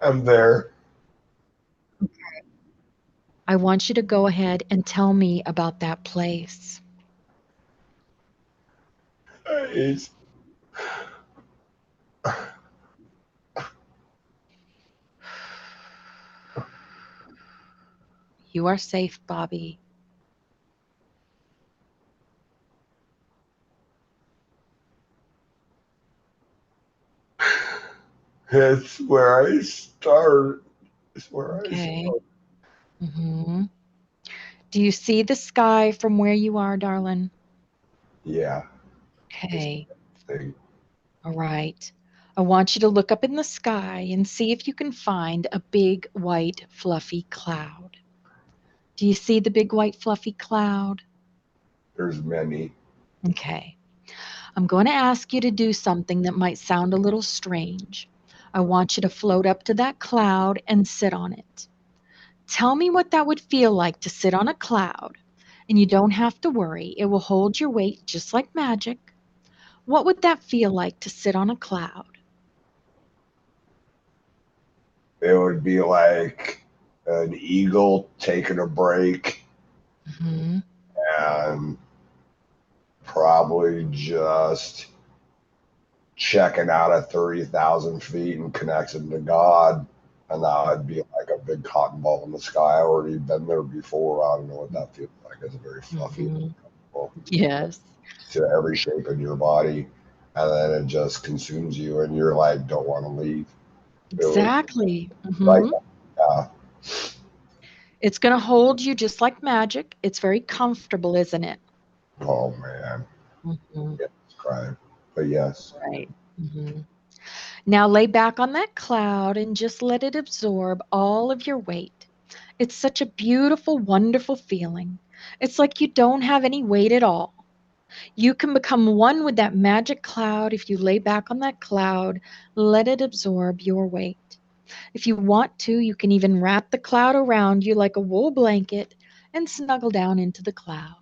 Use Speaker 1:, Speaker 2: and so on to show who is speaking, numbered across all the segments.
Speaker 1: I'm there.
Speaker 2: I want you to go ahead and tell me about that place.
Speaker 1: It's,
Speaker 2: You are safe, Bobby.
Speaker 1: it's where I start. It's where I
Speaker 2: Okay.
Speaker 1: start.
Speaker 2: hmm Do you see the sky from where you are, darling?
Speaker 1: Yeah. It's
Speaker 2: Okay.
Speaker 1: thing.
Speaker 2: All right. I want you to look up in the sky and see if you can find a big white fluffy cloud. Do you see the big white fluffy cloud?
Speaker 1: There's many.
Speaker 2: Okay. I'm going to ask you to do something that might sound a little strange. I want you to float up to that cloud and sit on it. Tell me what that would feel like to sit on a cloud. And you don't have to worry, it will hold your weight just like magic. What would that feel like to sit on a cloud?
Speaker 1: It would be like an eagle taking a break
Speaker 2: hmm
Speaker 1: and probably just checking out at 30,000 feet and connecting to God. And that would be like a big cotton ball in the sky. I already been there before. I don't know what that feels like. It's very fluffy and
Speaker 2: hmm
Speaker 1: comfortable
Speaker 2: Yes,
Speaker 1: to every shape in your body. And then it just consumes you, and you're like, don't want to leave. It was
Speaker 2: exactly.
Speaker 1: like, yeah,
Speaker 2: It's going to hold you just like magic. It's very comfortable, isn't it?
Speaker 1: oh man,
Speaker 2: hmm
Speaker 1: yeah, it's crying. But yes,
Speaker 2: Right. hmm Now lay back on that cloud and just let it absorb all of your weight. It's such a beautiful, wonderful feeling. It's like you don't have any weight at all. You can become one with that magic cloud if you lay back on that cloud, let it absorb your weight. If you want to, you can even wrap the cloud around you like a wool blanket and snuggle down into the cloud.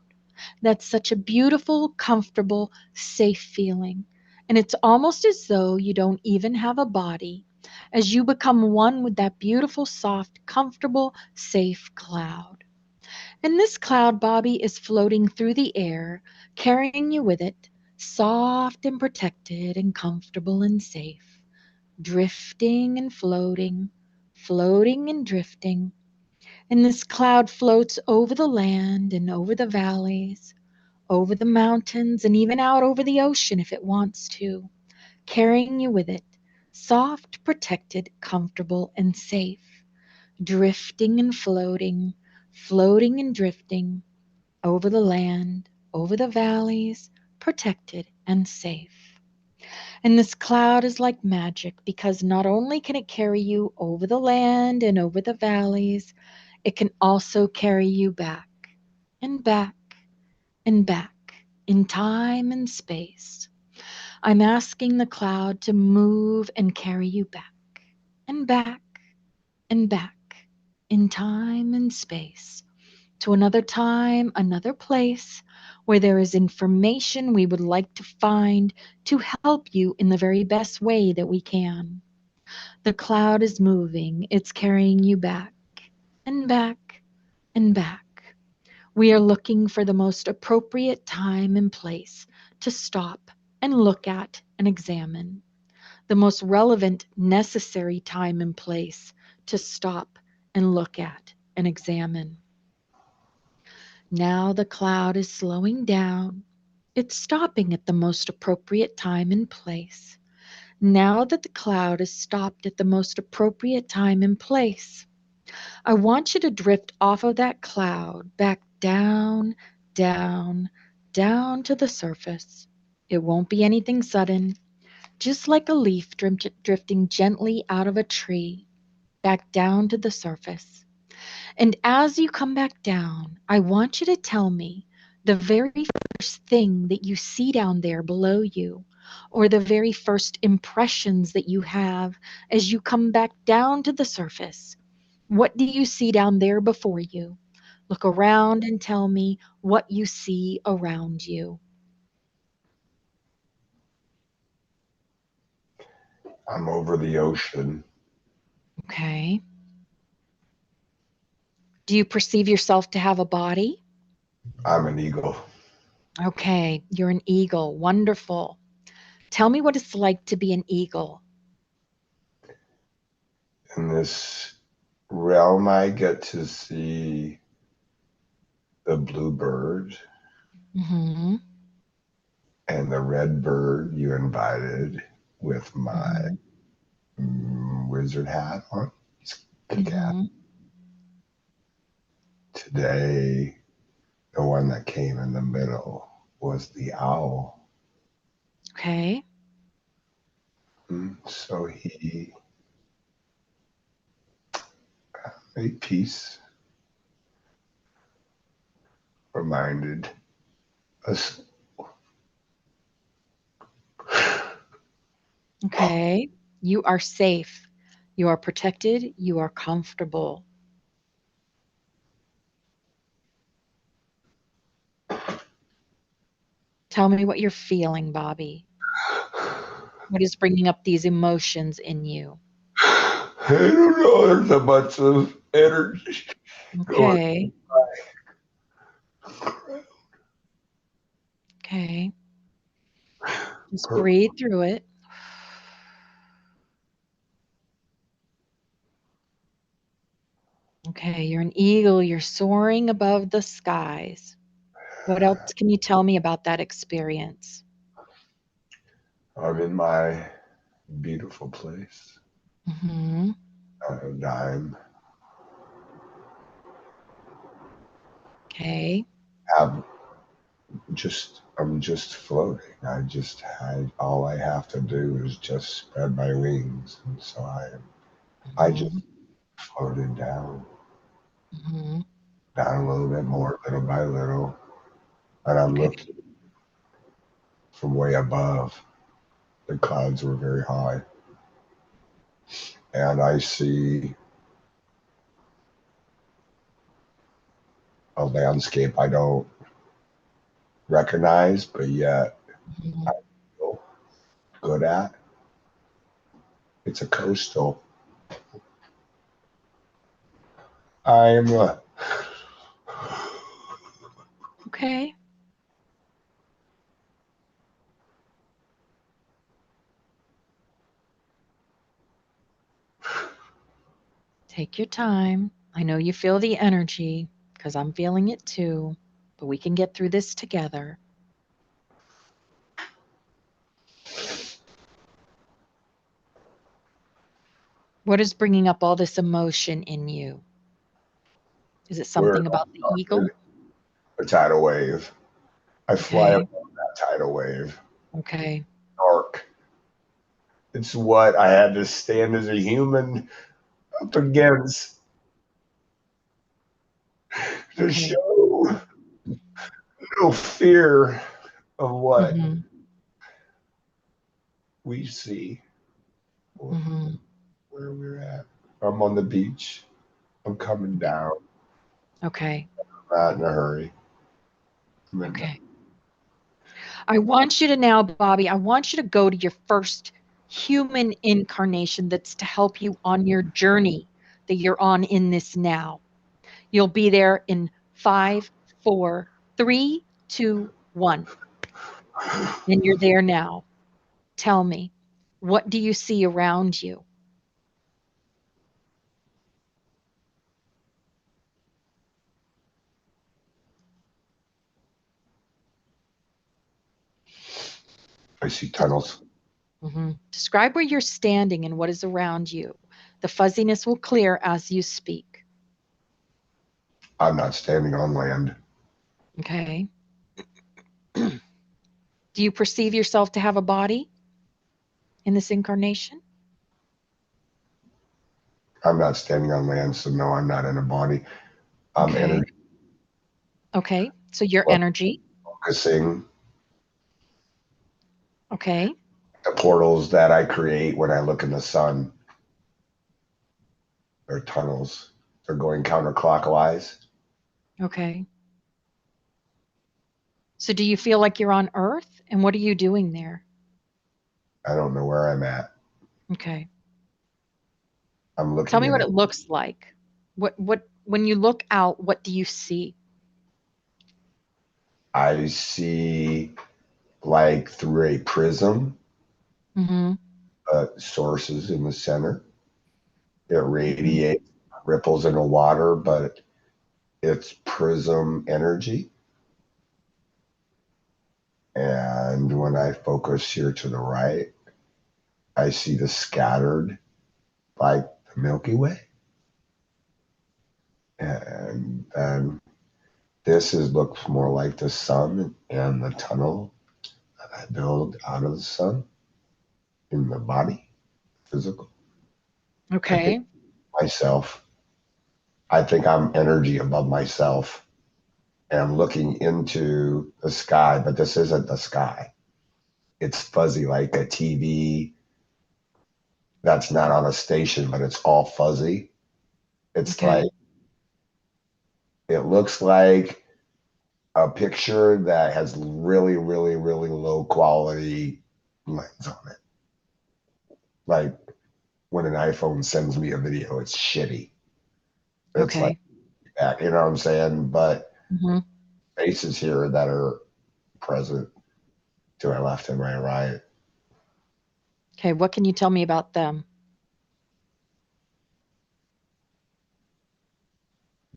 Speaker 2: That's such a beautiful, comfortable, safe feeling. And it's almost as though you don't even have a body as you become one with that beautiful, soft, comfortable, safe cloud. And this cloud, Bobby, is floating through the air, carrying you with it, soft and protected and comfortable and safe, drifting and floating, floating and drifting. And this cloud floats over the land and over the valleys, over the mountains, and even out over the ocean if it wants to, carrying you with it, soft, protected, comfortable, and safe, drifting and floating, floating and drifting over the land, over the valleys, protected and safe. And this cloud is like magic because not only can it carry you over the land and over the valleys, it can also carry you back and back and back in time and space. I'm asking the cloud to move and carry you back and back and back in time and space to another time, another place where there is information we would like to find to help you in the very best way that we can. The cloud is moving, it's carrying you back and back and back. We are looking for the most appropriate time and place to stop and look at and examine. The most relevant, necessary time and place to stop and look at and examine. Now the cloud is slowing down. It's stopping at the most appropriate time and place. Now that the cloud has stopped at the most appropriate time and place, I want you to drift off of that cloud back down, down, down to the surface. It won't be anything sudden, just like a leaf drifting gently out of a tree back down to the surface. And as you come back down, I want you to tell me the very first thing that you see down there below you, or the very first impressions that you have as you come back down to the surface. What do you see down there before you? Look around and tell me what you see around you.
Speaker 1: I'm over the ocean.
Speaker 2: Okay. Do you perceive yourself to have a body?
Speaker 1: I'm an eagle.
Speaker 2: Okay, you're an eagle. Wonderful. Tell me what it's like to be an eagle.
Speaker 1: In this realm, I get to see the blue bird
Speaker 2: Mm-hmm.
Speaker 1: and the red bird you invited with my
Speaker 2: Mm-hmm.
Speaker 1: wizard hat on. It's kick ass.
Speaker 2: Mm-hmm.
Speaker 1: Today, the one that came in the middle was the owl.
Speaker 2: Okay.
Speaker 1: So he made peace, reminded us.
Speaker 2: Okay. You are safe. You are protected. You are comfortable. Tell me what you're feeling, Bobby. What is bringing up these emotions in you?
Speaker 1: I don't know. There's a bunch of energy going
Speaker 2: Okay.
Speaker 1: on.
Speaker 2: Okay. Just breathe through it. Okay. You're an eagle. You're soaring above the skies. What else can you tell me about that experience?
Speaker 1: I'm in my beautiful place.
Speaker 2: Mm-hmm.
Speaker 1: I'm
Speaker 2: Okay.
Speaker 1: have I'm just floating. All I have to do is just spread my wings, and so I just
Speaker 2: Mm-hmm.
Speaker 1: floated
Speaker 2: Mm-hmm.
Speaker 1: down a little bit more, little by little, and I'm
Speaker 2: Okay.
Speaker 1: looking from way above. The clouds were very high, and I see a landscape I don't recognize, but yet
Speaker 2: Mm-hmm.
Speaker 1: I feel good at. It's a coastal. I am a
Speaker 2: Okay. Take your time. I know you feel the energy because I'm feeling it too, but we can get through this together. What is bringing up all this emotion in you? Is it
Speaker 1: we're
Speaker 2: something about the eagle?
Speaker 1: a tidal wave. I fly above
Speaker 2: Okay.
Speaker 1: that tidal wave.
Speaker 2: Okay.
Speaker 1: Dark. It's what I had to stand as a human up against to
Speaker 2: Okay.
Speaker 1: show no fear of what
Speaker 2: Mhm.
Speaker 1: we see or
Speaker 2: Mhm.
Speaker 1: where we're at. I'm on the beach. I'm coming down.
Speaker 2: Okay.
Speaker 1: I'm not in a hurry.
Speaker 2: Okay. I want you to now, Bobby, I want you to go to your first human incarnation that's to help you on your journey that you're on in this now. You'll be there in 5, 4, 3, 2, 1. And you're there now. Tell me, what do you see around you?
Speaker 1: I see tunnels.
Speaker 2: Describe where you're standing and what is around you. The fuzziness will clear as you speak.
Speaker 1: I'm not standing on land.
Speaker 2: Okay. Do you perceive yourself to have a body in this incarnation?
Speaker 1: I'm not standing on land, so no, I'm not in a body. I'm
Speaker 2: Okay.
Speaker 1: energy
Speaker 2: Okay. So your energy.
Speaker 1: focusing.
Speaker 2: Okay.
Speaker 1: The portals that I create when I look in the sun are tunnels. They're going counterclockwise.
Speaker 2: Okay. So do you feel like you're on Earth? And what are you doing there?
Speaker 1: I don't know where I'm at.
Speaker 2: Okay.
Speaker 1: I'm
Speaker 2: Tell
Speaker 1: looking
Speaker 2: me
Speaker 1: at
Speaker 2: what
Speaker 1: it.
Speaker 2: it looks like. When you look out, what do you see?
Speaker 1: I see like through a prism,
Speaker 2: Mm-hmm.
Speaker 1: sources in the center. It
Speaker 2: Mm-hmm.
Speaker 1: radiates, ripples in the water, but it's prism energy. And when I focus here to the right, I see the scattered like the Milky Way. And then this is looks more like the sun and the tunnel that I build out of the sun in the body, physical. I think
Speaker 2: Okay.
Speaker 1: myself, I think I'm energy above myself and I'm looking into the sky, but this isn't the sky. It's fuzzy like a TV that's not on a station, but it's all fuzzy. It's
Speaker 2: Okay.
Speaker 1: like, it looks like a picture that has really, really, really low quality lens on it. Like when an iPhone sends me a video, it's shitty. It's like
Speaker 2: Okay.
Speaker 1: that, you know what I'm saying? But
Speaker 2: Mm-hmm.
Speaker 1: faces here that are present to my left and my right,
Speaker 2: Okay. What can you tell me about them?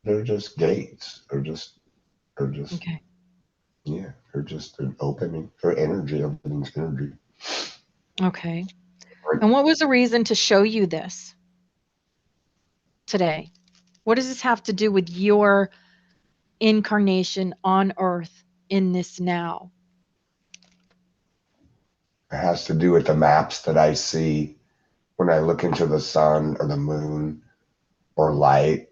Speaker 1: they're just gates. they're just,
Speaker 2: Okay.
Speaker 1: yeah, they're just an opening, or energy, opening's energy.
Speaker 2: Okay.
Speaker 1: Right.
Speaker 2: And what was the reason to show you this today? What does this have to do with your incarnation on earth in this now?
Speaker 1: It has to do with the maps that I see when I look into the sun or the moon or light,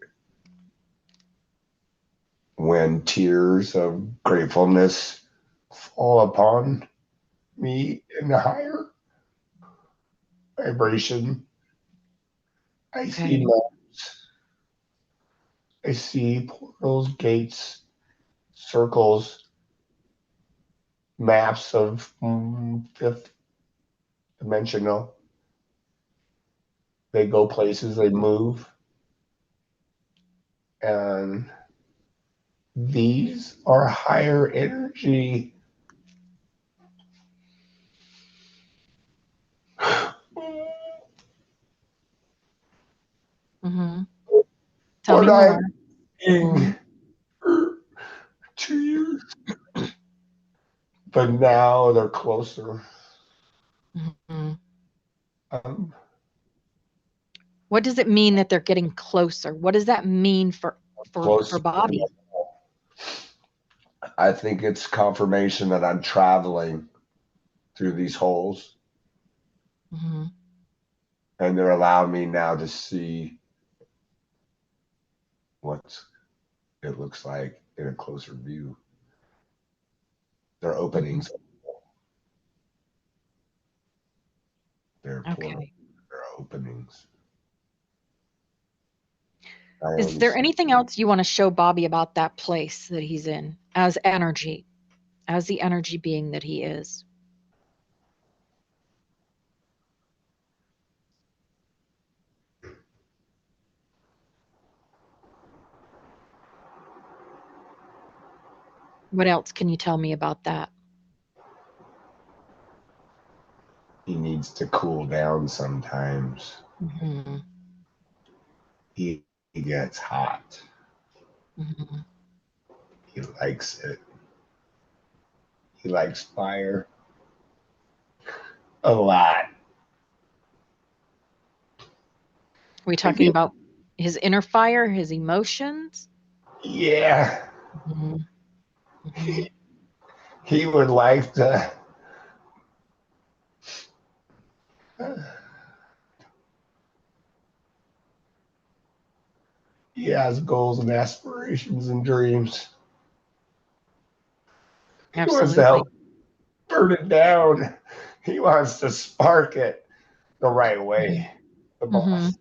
Speaker 1: when tears of gratefulness fall upon me in the higher vibration. I see
Speaker 2: Okay.
Speaker 1: maps, I see portals, gates, circles, maps of fifth dimensional. They go places, they move, and these are higher energy.
Speaker 2: Mm-hmm. Tell
Speaker 1: What
Speaker 2: me
Speaker 1: I'm
Speaker 2: more. Mm-hmm.
Speaker 1: being for 2 years, but now they're closer.
Speaker 2: Mm-hmm.
Speaker 1: Um,
Speaker 2: What does it mean that they're getting closer? What does that mean for
Speaker 1: closer.
Speaker 2: Bobby?
Speaker 1: I think it's confirmation that I'm traveling through these holes,
Speaker 2: Mm-hmm.
Speaker 1: and they're allowing me now to see what it looks like in a closer view. They're
Speaker 2: Mm-hmm.
Speaker 1: openings, they're portals,
Speaker 2: Okay.
Speaker 1: they're openings. I
Speaker 2: Is
Speaker 1: only
Speaker 2: there
Speaker 1: see,
Speaker 2: anything else you want to show Bobby about that place that he's in as energy, as the energy being that he is? What else can you tell me about that?
Speaker 1: he needs to cool down sometimes.
Speaker 2: Mm-hmm.
Speaker 1: He gets hot.
Speaker 2: Mm-hmm.
Speaker 1: He likes it. He likes fire a lot.
Speaker 2: Are we
Speaker 1: If
Speaker 2: talking
Speaker 1: he,
Speaker 2: about his inner fire, his emotions?
Speaker 1: yeah,
Speaker 2: Mm-hmm. Mm-hmm.
Speaker 1: he would like to. He has goals and aspirations and dreams. He wants to
Speaker 2: Absolutely.
Speaker 1: help burn it down. He wants to spark it the right way, the
Speaker 2: Mm-hmm.
Speaker 1: boss.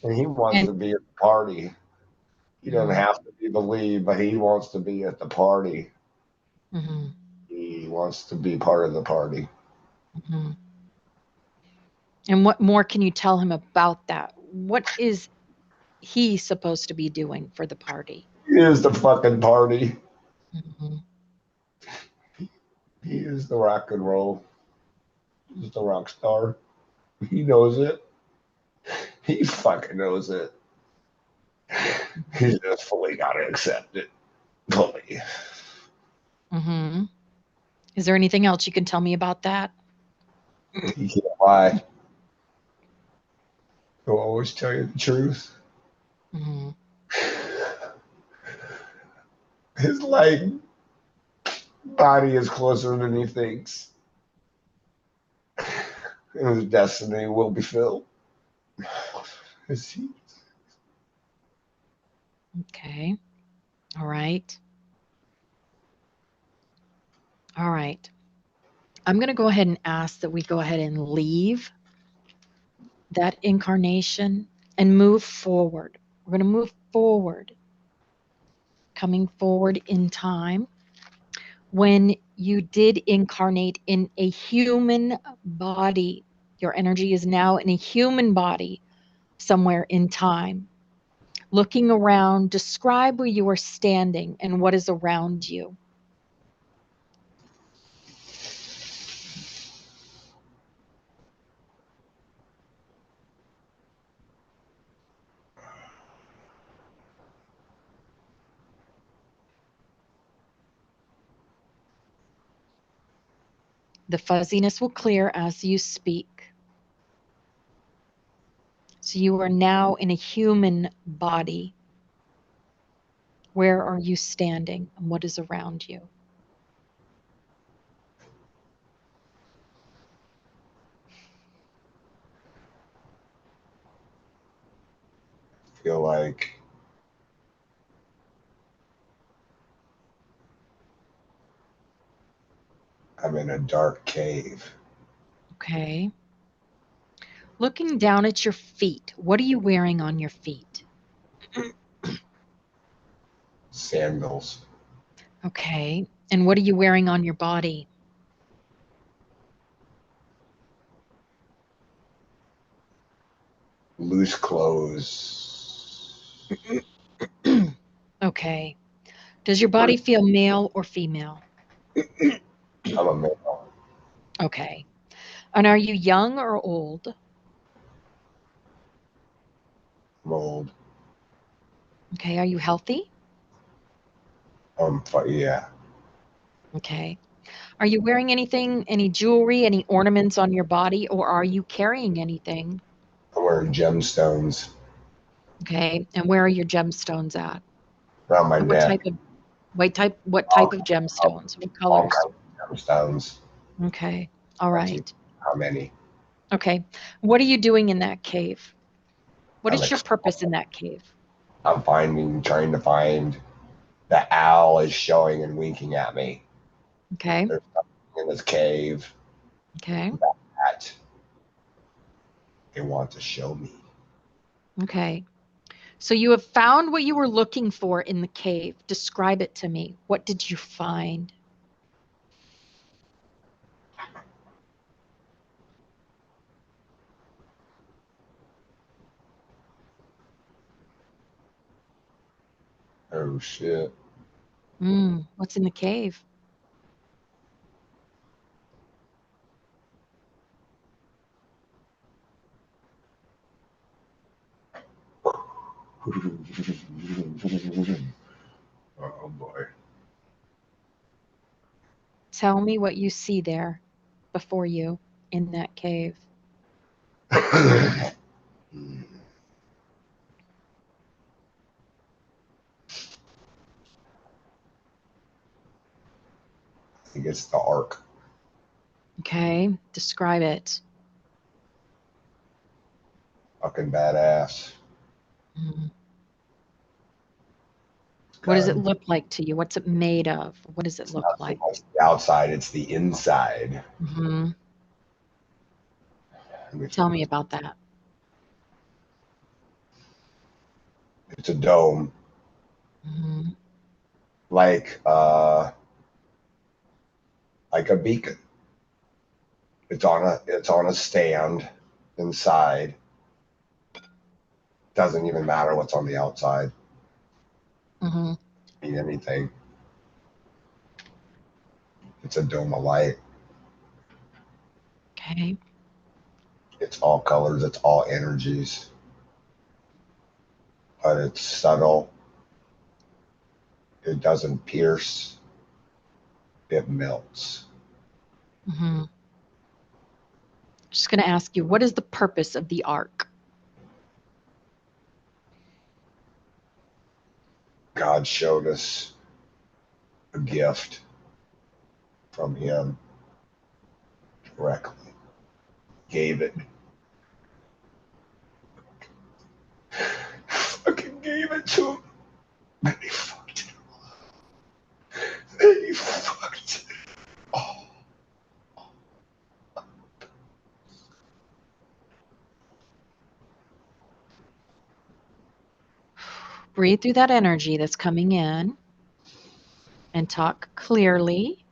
Speaker 1: And he wants
Speaker 2: And
Speaker 1: to be at the party. He doesn't
Speaker 2: mm-hmm.
Speaker 1: have to be the lead, but he wants to be at the party.
Speaker 2: Mm-hmm.
Speaker 1: He wants to be part of the party.
Speaker 2: Mm-hmm. And what more can you tell him about that? What is he supposed to be doing for the party?
Speaker 1: He is the fucking party.
Speaker 2: Mm-hmm.
Speaker 1: He is the rock and roll. He's the rock star. He knows it. He fucking knows it. He's just fully got to accept it. Fully.
Speaker 2: Mm-hmm. Is there anything else you can tell me about that?
Speaker 1: He can't lie. He'll always tell you the truth.
Speaker 2: Mm-hmm.
Speaker 1: His light body is closer than he thinks. And his destiny will be filled. Is he?
Speaker 2: Okay. All right. All right. I'm going to go ahead and ask that we go ahead and leave that incarnation and move forward. We're going to move forward, coming forward in time. When you did incarnate in a human body, your energy is now in a human body somewhere in time. Looking around, describe where you are standing and what is around you. The fuzziness will clear as you speak. So you are now in a human body. Where are you standing and what is around you?
Speaker 1: I feel like I'm in a dark cave.
Speaker 2: Okay. Looking down at your feet, what are you wearing on your feet?
Speaker 1: Sandals.
Speaker 2: Okay. And what are you wearing on your body?
Speaker 1: Loose clothes.
Speaker 2: Okay. Does your body feel male or female?
Speaker 1: I'm a male.
Speaker 2: Okay. And are you young or old?
Speaker 1: I'm old.
Speaker 2: Okay. Are you healthy?
Speaker 1: Yeah.
Speaker 2: Okay. Are you wearing anything, any jewelry, any ornaments on your body, or are you carrying anything?
Speaker 1: I'm wearing gemstones
Speaker 2: Okay. And where are your gemstones at?
Speaker 1: around my
Speaker 2: And what type
Speaker 1: neck.
Speaker 2: of what
Speaker 1: All,
Speaker 2: type of
Speaker 1: all,
Speaker 2: gemstones? What
Speaker 1: all
Speaker 2: colors?
Speaker 1: kinds of gemstones.
Speaker 2: Okay. All
Speaker 1: Not too
Speaker 2: right.
Speaker 1: how many.
Speaker 2: Okay. What are you doing in that cave? What
Speaker 1: I'm
Speaker 2: is your purpose in that cave?
Speaker 1: I'm trying to find the owl is showing and winking at me.
Speaker 2: Okay.
Speaker 1: There's something in this cave
Speaker 2: Okay.
Speaker 1: that they want to show me.
Speaker 2: Okay. So you have found what you were looking for in the cave. Describe it to me. What did you find?
Speaker 1: Oh shit.
Speaker 2: What's in the cave?
Speaker 1: Oh boy.
Speaker 2: Tell me what you see there before you in that cave.
Speaker 1: I think it's the arc.
Speaker 2: Okay. Describe it.
Speaker 1: Fucking badass.
Speaker 2: Mm. What does it
Speaker 1: God.
Speaker 2: look like to you? What's it made of? What does it
Speaker 1: It's
Speaker 2: look
Speaker 1: not so
Speaker 2: like?
Speaker 1: much the outside, it's the inside.
Speaker 2: Hmm.
Speaker 1: Which
Speaker 2: Tell me about that.
Speaker 1: it's a dome.
Speaker 2: Hmm.
Speaker 1: Like like a beacon. It's on a stand inside. Doesn't even matter what's on the outside.
Speaker 2: Mm-hmm.
Speaker 1: Mean anything. It's a dome of light.
Speaker 2: Okay.
Speaker 1: It's all colors. It's all energies. But it's subtle. It doesn't pierce. It melts.
Speaker 2: Mm-hmm. Just going to ask you, what is the purpose of the ark?
Speaker 1: God showed us a gift from him directly. Gave it. Fucking gave it to him. And he fucked it. And he fucked it. Oh.
Speaker 2: Breathe through that energy that's coming in and talk clearly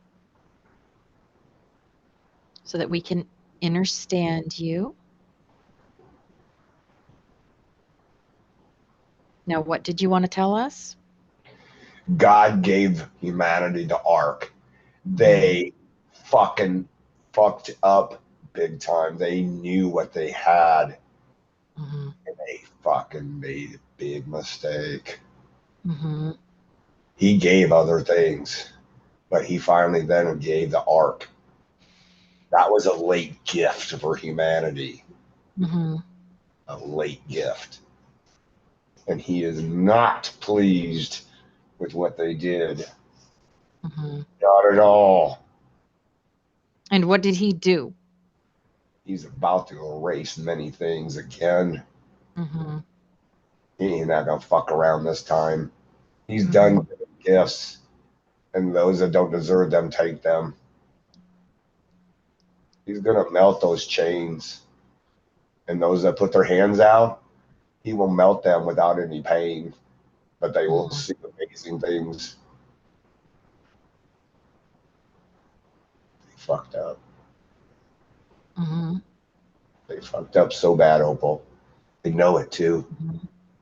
Speaker 2: so that we can understand you. Now, what did you want to tell us?
Speaker 1: God gave humanity the ark. They fucking fucked up big time. They knew what they had.
Speaker 2: Mm-hmm.
Speaker 1: And they fucking made a big mistake.
Speaker 2: Mm-hmm.
Speaker 1: He gave other things, but he finally then gave the ark. That was a late gift for humanity.
Speaker 2: Mm-hmm.
Speaker 1: A late gift. And he is not pleased with what they did.
Speaker 2: Mm-hmm.
Speaker 1: Not at all.
Speaker 2: And what did he do?
Speaker 1: He's about to erase many things again.
Speaker 2: Mm-hmm.
Speaker 1: He ain't not gonna fuck around this time. He's
Speaker 2: Mm-hmm.
Speaker 1: done giving gifts, and those that don't deserve them take them. He's gonna melt those chains, and those that put their hands out, he will melt them without any pain, but they will
Speaker 2: Mm-hmm.
Speaker 1: see amazing things. They fucked up.
Speaker 2: Mm-hmm.
Speaker 1: They fucked up so bad, Opal. They know it too.
Speaker 2: Mm-hmm.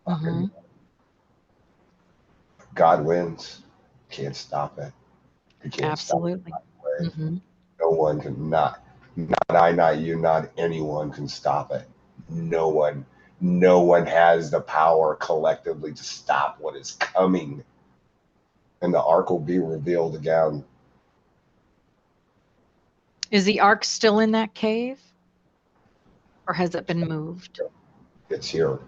Speaker 1: Fucking God wins. Can't stop it. You can't stop it
Speaker 2: Absolutely.
Speaker 1: that way.
Speaker 2: Mm-hmm.
Speaker 1: No one can not I, not you, not anyone can stop it. No one. No one has the power collectively to stop what is coming. And the ark will be revealed again.
Speaker 2: Is the ark still in that cave? Or has it been moved?
Speaker 1: It's here.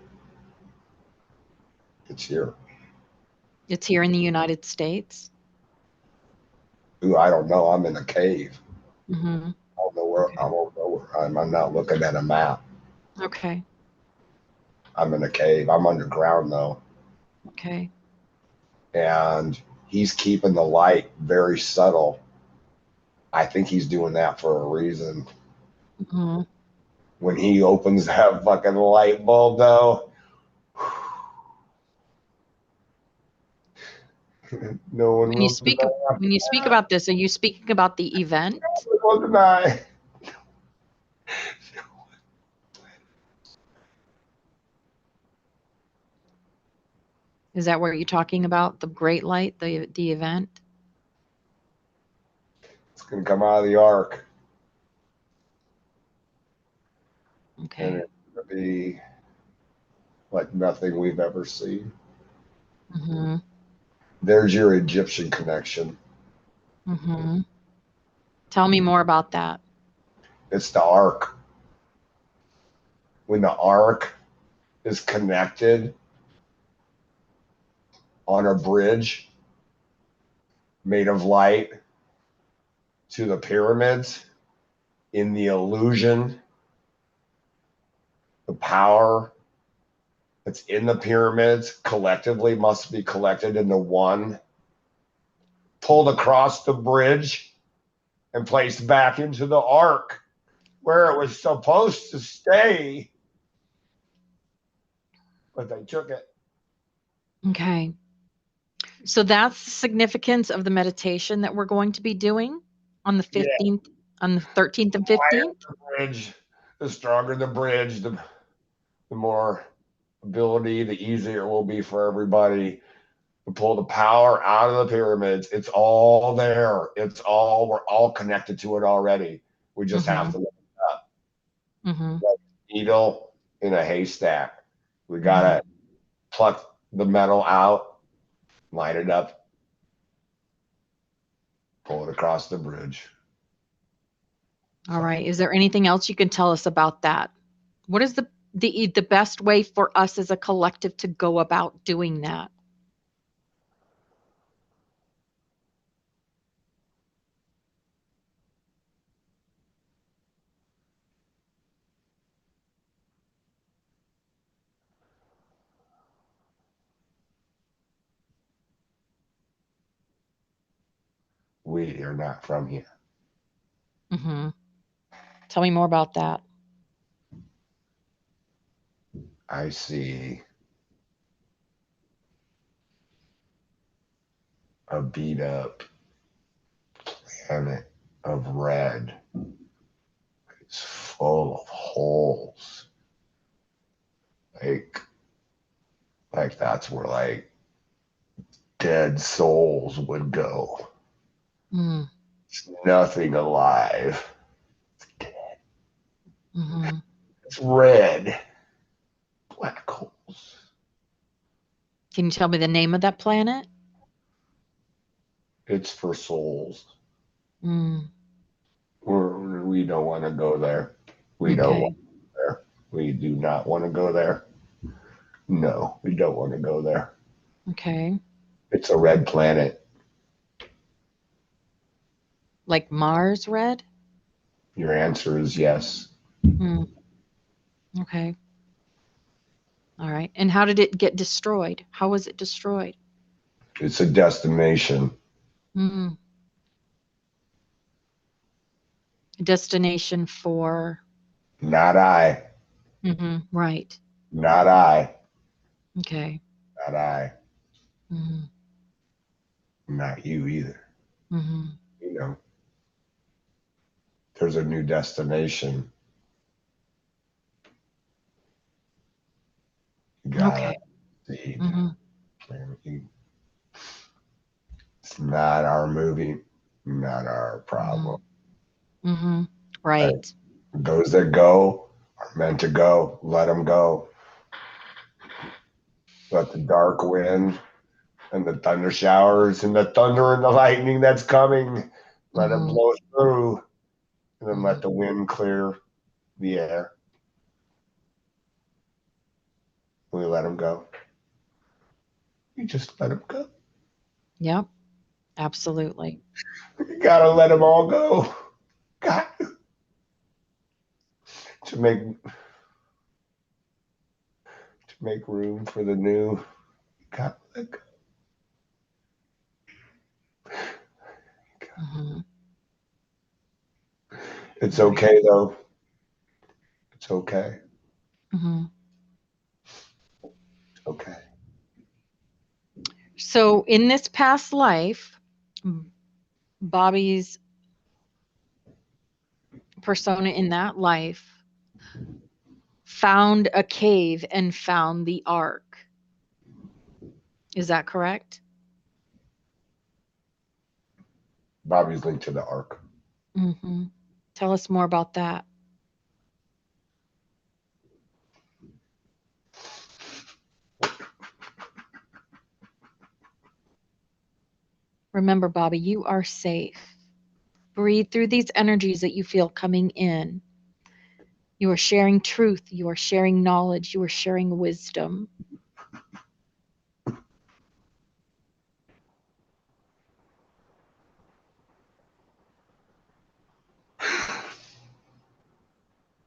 Speaker 1: It's here.
Speaker 2: It's here in the United States.
Speaker 1: Ooh, I don't know. I'm in a cave.
Speaker 2: Mm-hmm.
Speaker 1: I don't know where
Speaker 2: Okay.
Speaker 1: I won't know where I'm not looking at a map.
Speaker 2: Okay.
Speaker 1: I'm in a cave. I'm underground though.
Speaker 2: Okay.
Speaker 1: And he's keeping the light very subtle. I think he's doing that for a reason.
Speaker 2: Mm-hmm.
Speaker 1: When he opens that fucking light bulb though, no one will deny.
Speaker 2: When you speak about this, are you speaking about the event?
Speaker 1: No one will deny.
Speaker 2: Is that what you're talking about? The great light, the event?
Speaker 1: It's gonna come out of the ark, and
Speaker 2: Okay.
Speaker 1: it's gonna be like nothing we've ever seen.
Speaker 2: Mm-hmm.
Speaker 1: There's your Egyptian connection.
Speaker 2: Mm-hmm. Tell me more about that.
Speaker 1: It's the ark. When the ark is connected on a bridge made of light to the pyramids, in the illusion, the power that's in the pyramids collectively must be collected into one, pulled across the bridge, and placed back into the ark where it was supposed to stay, but they took it.
Speaker 2: Okay. So that's the significance of the meditation that we're going to be doing on the
Speaker 1: Yeah,
Speaker 2: 15th, on the 13th and 15th.
Speaker 1: the bridge. the stronger the bridge, the more ability, the easier it will be for everybody to pull the power out of the pyramids. It's all there. We're all connected to it already. We just have
Speaker 2: Mm-hmm.
Speaker 1: to look up.
Speaker 2: Mm-hmm.
Speaker 1: Like a needle in a haystack. We
Speaker 2: Mm-hmm.
Speaker 1: gotta pluck the metal out, line it up, pull it across the bridge.
Speaker 2: All right. Is there anything else you can tell us about that? What is the best way for us as a collective to go about doing that?
Speaker 1: We are not from here.
Speaker 2: Mm-hmm. Tell me more about that.
Speaker 1: I see a beat up planet of red. It's full of holes. Like, like that's where like dead souls would go.
Speaker 2: Mm.
Speaker 1: It's nothing alive. It's dead.
Speaker 2: Mm-hmm.
Speaker 1: It's red. Black holes.
Speaker 2: Can you tell me the name of that planet?
Speaker 1: It's for souls.
Speaker 2: Mm.
Speaker 1: We don't want to go there. We don't want
Speaker 2: Okay.
Speaker 1: to go there. We do not want to go there. No, we don't want to go there.
Speaker 2: Okay.
Speaker 1: It's a red planet.
Speaker 2: Like Mars red?
Speaker 1: Your answer is yes.
Speaker 2: Mm. Okay. All right. And how did it get destroyed? How was it destroyed?
Speaker 1: It's a destination.
Speaker 2: Mm. Destination for.
Speaker 1: Not I.
Speaker 2: Mm-hmm. Right.
Speaker 1: Not I.
Speaker 2: Okay.
Speaker 1: Not I.
Speaker 2: Mm-hmm.
Speaker 1: Not you either.
Speaker 2: Mm-hmm.
Speaker 1: You know, there's a new destination. You gotta
Speaker 2: Okay.
Speaker 1: see.
Speaker 2: Mm-hmm.
Speaker 1: It's not our movie, not our
Speaker 2: Mm-hmm.
Speaker 1: problem.
Speaker 2: Mm-hmm.
Speaker 1: Right?
Speaker 2: Right.
Speaker 1: Those that go are meant to go. Let them go. Let the dark wind and the thunder showers and the thunder and the lightning that's coming, let it
Speaker 2: Mm-hmm.
Speaker 1: blow through, and then
Speaker 2: Mm-hmm.
Speaker 1: let the wind clear the air. We let them go. You just let them go.
Speaker 2: Yep. Absolutely.
Speaker 1: You gotta let them all go. Got to make room for the new. You gotta let go.
Speaker 2: Mm-hmm.
Speaker 1: It's
Speaker 2: Right.
Speaker 1: okay though. It's okay.
Speaker 2: Mm-hmm.
Speaker 1: It's okay.
Speaker 2: So in this past life, Bobby's persona in that life found a cave and found the ark. Is that correct?
Speaker 1: Bobby's linked to the ark.
Speaker 2: Mm-hmm. Tell us more about that. Remember, Bobby, you are safe. Breathe through these energies that you feel coming in. You are sharing truth. You are sharing knowledge. You are sharing wisdom.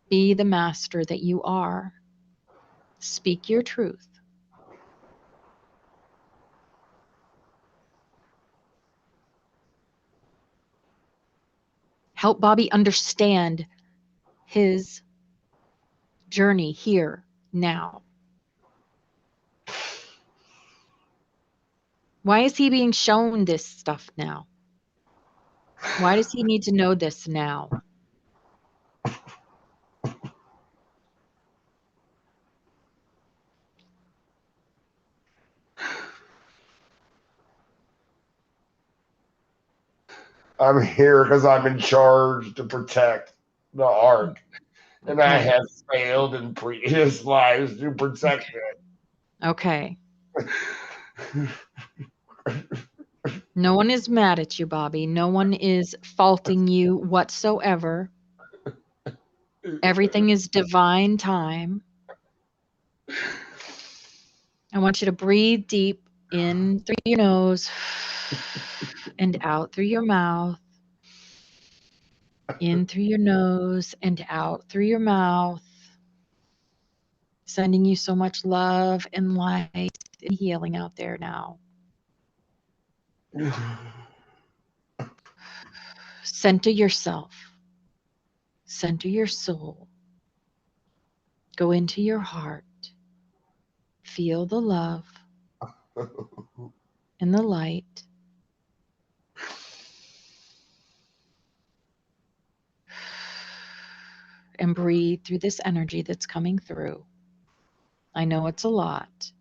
Speaker 2: Be the master that you are. Speak your truth. Help Bobby understand his journey here now. Why is he being shown this stuff now? Why does he need to know this now?
Speaker 1: I'm here because I'm in charge to protect the ark, and I
Speaker 2: Okay.
Speaker 1: have failed in previous lives to protect
Speaker 2: Okay.
Speaker 1: it.
Speaker 2: No one is mad at you, Bobby. No one is faulting you whatsoever. Everything is divine time. I want you to breathe deep in through your nose and out through your mouth. In through your nose and out through your mouth. Sending you so much love and light and healing out there now. Center yourself. Center your soul. Go into your heart. Feel the love and the light. And breathe through this energy that's coming through. I know it's a lot.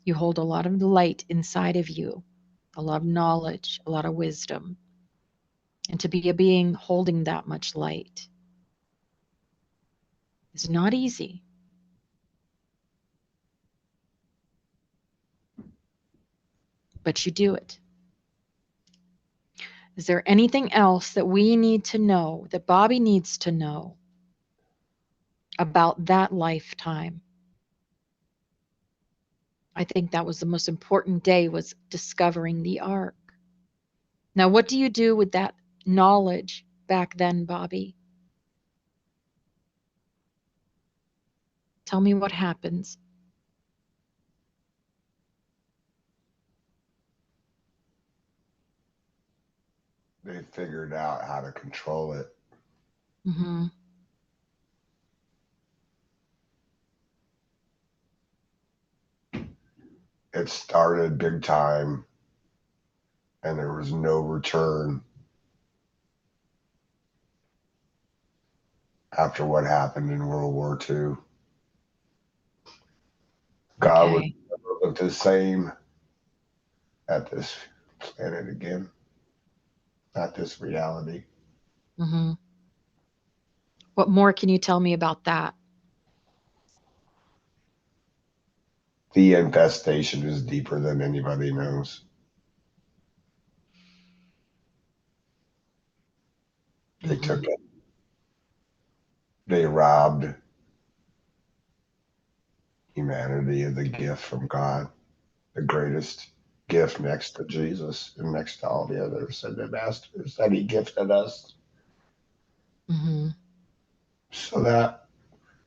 Speaker 2: You hold a lot of light inside of you, a lot of knowledge, a lot of wisdom. And to be a being holding that much light is not easy. But you do it. Is there anything else that we need to know, that Bobby needs to know about that lifetime? I think that was the most important day, was discovering the ark. Now, what do you do with that knowledge back then, Bobby? Tell me what happens.
Speaker 1: They figured out how to control it.
Speaker 2: Mm-hmm.
Speaker 1: It started big time, and there was no return after what happened in World War II. God would
Speaker 2: Okay.
Speaker 1: never look the same at this planet again, at this reality.
Speaker 2: Mm-hmm. What more can you tell me about that?
Speaker 1: The infestation is deeper than anybody knows. They
Speaker 2: Mm-hmm.
Speaker 1: took it. They robbed humanity of the gift from God, the greatest gift next to Jesus and next to all the other ascended masters that he gifted us,
Speaker 2: Mm-hmm.
Speaker 1: so that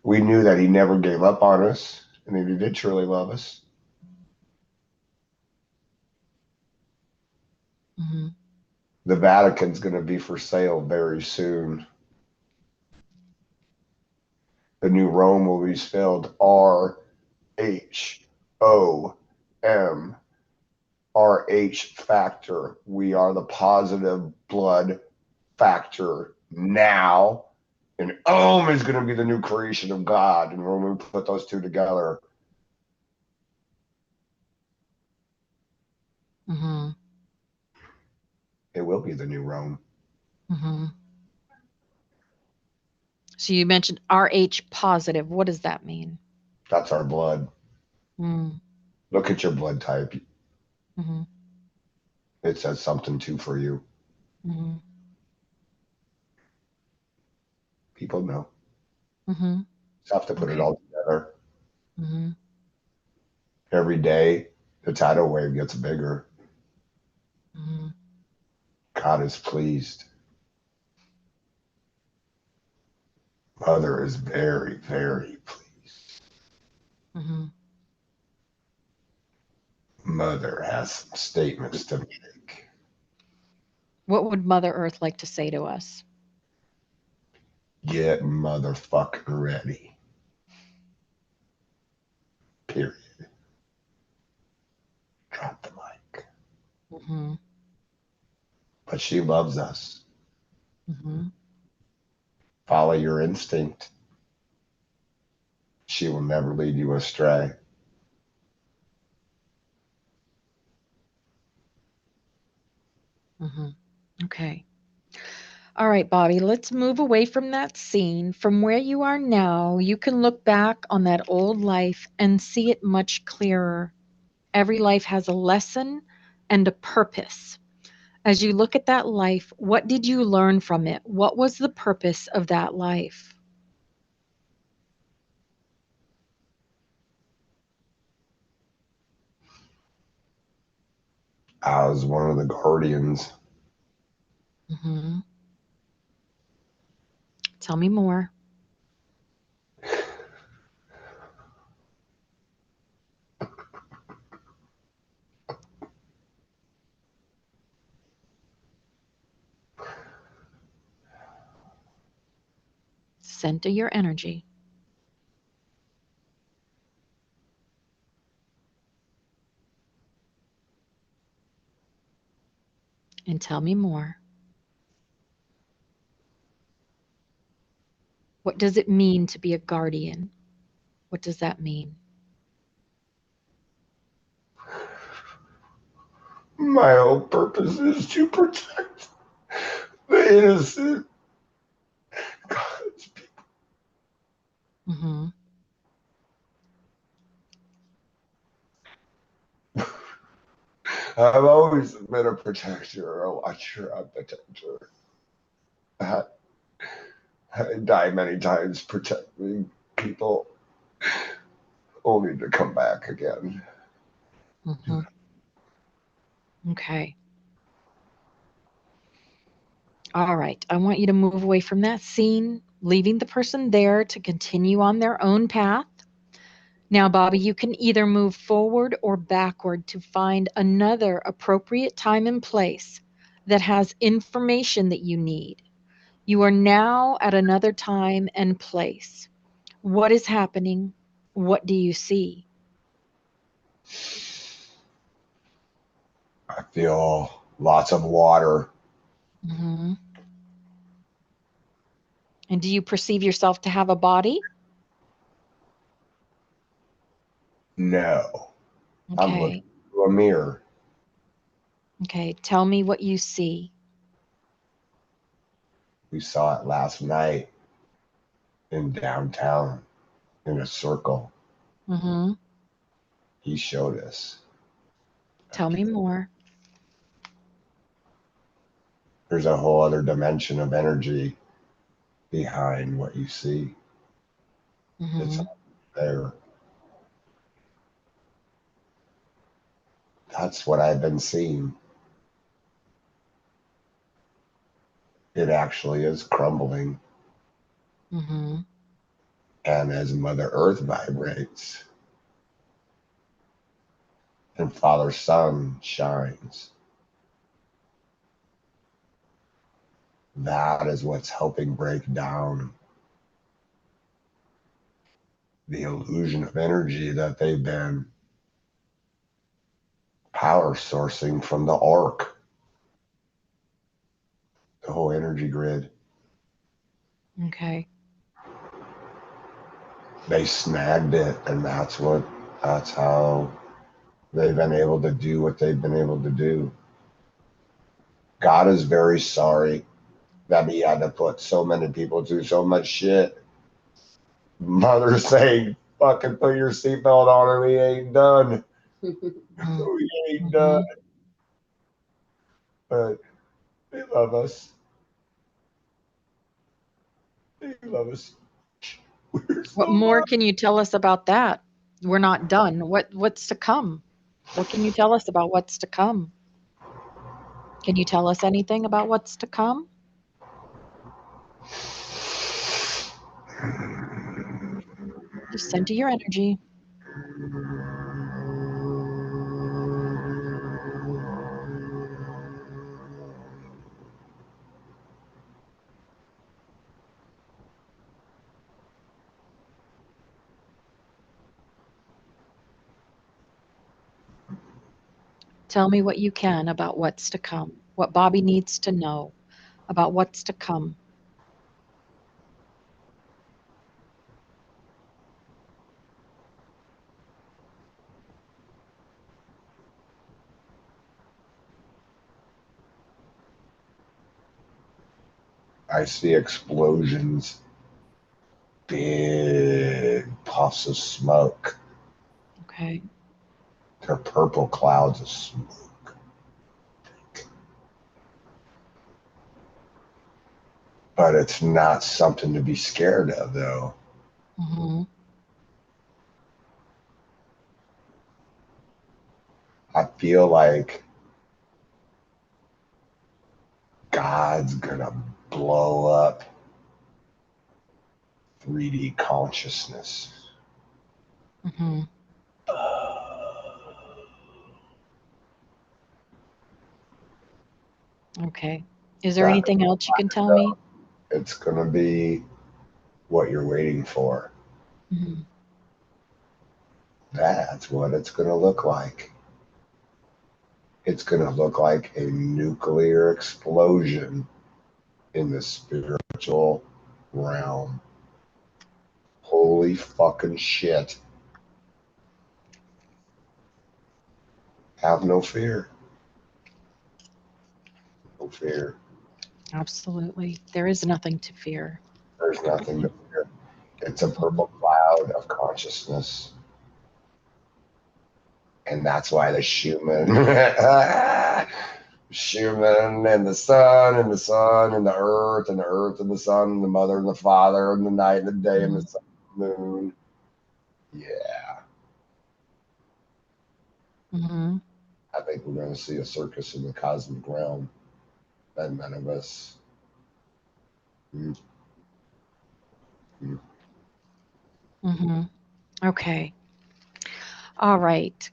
Speaker 1: we knew that he never gave up on us and that he did truly love us.
Speaker 2: Mm-hmm.
Speaker 1: The Vatican's going to be for sale very soon. The new Rome will be spelled RHOM, RH factor. We are the positive blood factor now. And Om is going to be the new creation of God. And when we put those two together,
Speaker 2: Mm-hmm.
Speaker 1: it will be the new Rome.
Speaker 2: Mm-hmm. So you mentioned RH positive. What does that mean?
Speaker 1: That's our blood.
Speaker 2: Mm.
Speaker 1: Look at your blood type.
Speaker 2: Mm-hmm.
Speaker 1: It says something too for you.
Speaker 2: Mm-hmm.
Speaker 1: People know.
Speaker 2: Mm-hmm.
Speaker 1: Just have to put it
Speaker 2: Okay.
Speaker 1: all together.
Speaker 2: Mm-hmm.
Speaker 1: Every day, the tidal wave gets bigger.
Speaker 2: Mm-hmm.
Speaker 1: God is pleased. Mother is very, very pleased.
Speaker 2: Mm-hmm.
Speaker 1: Mother has some statements to make.
Speaker 2: What would Mother Earth like to say to us?
Speaker 1: Get motherfucking ready. Period. Drop the mic.
Speaker 2: Mm-hmm.
Speaker 1: But she loves us.
Speaker 2: Mm-hmm.
Speaker 1: Follow your instinct. She will never lead you astray.
Speaker 2: Mm-hmm. Okay. All right, Bobby, let's move away from that scene. From where you are now, you can look back on that old life and see it much clearer. Every life has a lesson and a purpose. As you look at that life, what did you learn from it? What was the purpose of that life?
Speaker 1: I was one of the guardians.
Speaker 2: Hmm. Tell me more. Center your energy and tell me more. What does it mean to be a guardian? What does that mean?
Speaker 1: My whole purpose is to protect the innocent. God's people.
Speaker 2: Hmm.
Speaker 1: I've always been a protector, a watcher, a protector. I, I die many times protecting people, only to come back again.
Speaker 2: Hmm. Okay. All right. I want you to move away from that scene, leaving the person there to continue on their own path. Now, Bobby, you can either move forward or backward to find another appropriate time and place that has information that you need. You are now at another time and place. What is happening? What do you see?
Speaker 1: I feel lots of water.
Speaker 2: Hmm. And do you perceive yourself to have a body?
Speaker 1: No, I'm looking
Speaker 2: Okay.
Speaker 1: through a mirror.
Speaker 2: Okay. Tell me what you see.
Speaker 1: We saw it last night in downtown in a circle.
Speaker 2: Hmm.
Speaker 1: He showed us.
Speaker 2: Tell me more.
Speaker 1: There's a whole other dimension of energy behind what you see. It's
Speaker 2: Hmm.
Speaker 1: there. That's what I've been seeing. It actually is crumbling.
Speaker 2: Hmm.
Speaker 1: And as Mother Earth vibrates and Father Sun shines, that is what's helping break down the illusion of energy that they've been power sourcing from the arc, the whole energy grid.
Speaker 2: Okay.
Speaker 1: They snagged it, and that's how they've been able to do what they've been able to do. God is very sorry that he had to put so many people through so much shit. Mother saying, fucking put your seatbelt on or we ain't done. We ain't done.
Speaker 2: Mm-hmm.
Speaker 1: But they love us. They love us. We're
Speaker 2: What
Speaker 1: so
Speaker 2: more
Speaker 1: much.
Speaker 2: can you tell us about that? We're not done. What's to come? What can you tell us about what's to come? Can you tell us anything about what's to come? Just center your energy. Tell me what you can about what's to come, what Bobby needs to know about what's to come.
Speaker 1: I see explosions, big puffs of smoke.
Speaker 2: Okay.
Speaker 1: They're purple clouds of smoke. But it's not something to be scared of, though.
Speaker 2: Mm-hmm.
Speaker 1: I feel like God's gonna blow up 3D consciousness.
Speaker 2: Mm-hmm. Okay. Is there
Speaker 1: That,
Speaker 2: anything else you can tell me?
Speaker 1: it's gonna be what you're waiting for.
Speaker 2: Mm-hmm.
Speaker 1: That's what it's gonna look like. It's gonna look like a nuclear explosion in the spiritual realm. Holy fucking shit. Have no fear. No fear.
Speaker 2: Absolutely. There is nothing to fear.
Speaker 1: There's nothing to fear. It's a
Speaker 2: Mm-hmm.
Speaker 1: purple cloud of consciousness. And that's why the Schumann, Schumann and the sun and the sun and the earth and the earth and the sun and the mother and the father and the night and the day and the sun and the moon. Yeah,
Speaker 2: Mm-hmm.
Speaker 1: I think we're going to see a circus in the cosmic realm that none of us. Mm, mm.
Speaker 2: Mm-hmm. Okay. All right.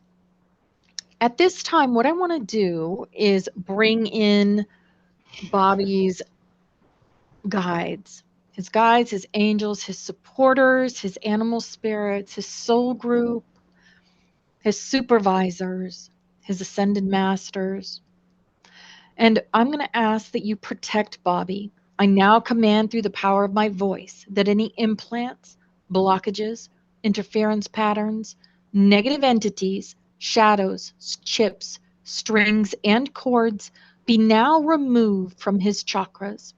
Speaker 2: At this time, what I want to do is bring in Bobby's guides. His guides, his angels, his supporters, his animal spirits, his soul group, his supervisors, his ascended masters. And I'm going to ask that you protect Bobby. I now command through the power of my voice that any implants, blockages, interference patterns, negative entities, shadows, chips, strings, and cords be now removed from his chakras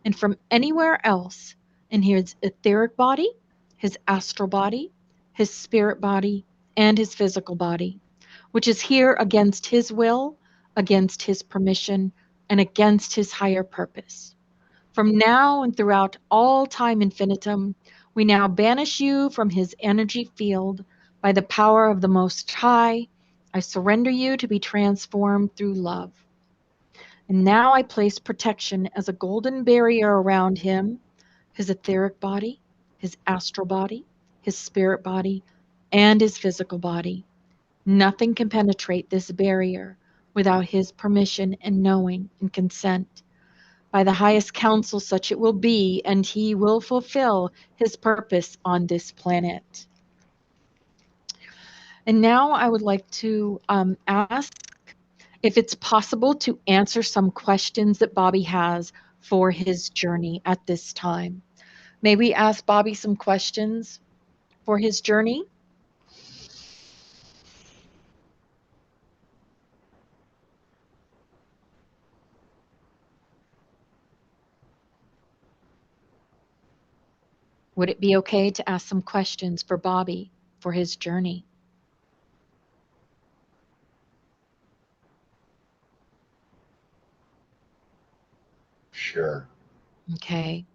Speaker 2: and from anywhere else in his etheric body, his astral body, his spirit body, and his physical body, which is here against his will, against his permission, and against his higher purpose. From now and throughout all time infinitum, we now banish you from his energy field by the power of the Most High. I surrender you to be transformed through love. And now I place protection as a golden barrier around him, his etheric body, his astral body, his spirit body, and his physical body. Nothing can penetrate this barrier without his permission and knowing and consent. By the highest counsel, such it will be, and he will fulfill his purpose on this planet. And now I would like to ask if it's possible to answer some questions that Bobby has for his journey at this time. May we ask Bobby some questions for his journey? Would it be okay to ask some questions for Bobby for his journey?
Speaker 1: Sure.
Speaker 2: Okay.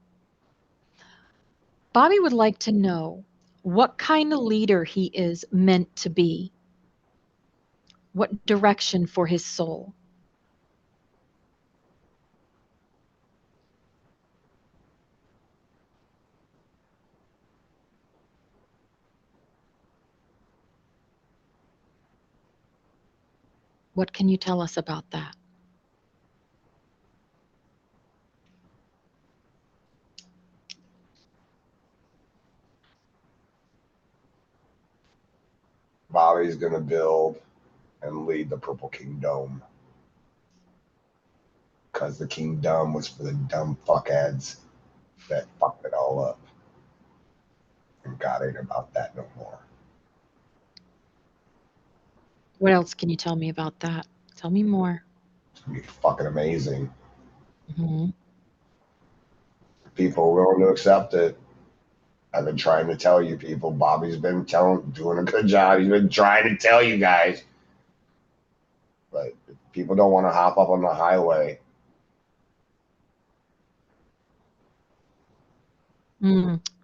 Speaker 2: Bobby would like to know what kind of leader he is meant to be, what direction for his soul. What can you tell us about that?
Speaker 1: Bobby's going to build and lead the Purple Kingdom because the kingdom was for the dumb fuckheads that fucked it all up. And God ain't about that no more.
Speaker 2: What else can you tell me about that? Tell me more.
Speaker 1: It's gonna be fucking amazing.
Speaker 2: Hmm.
Speaker 1: People are willing to accept it. I've been trying to tell you people. Bobby's been doing a good job. He's been trying to tell you guys. But people don't want to hop up on the highway.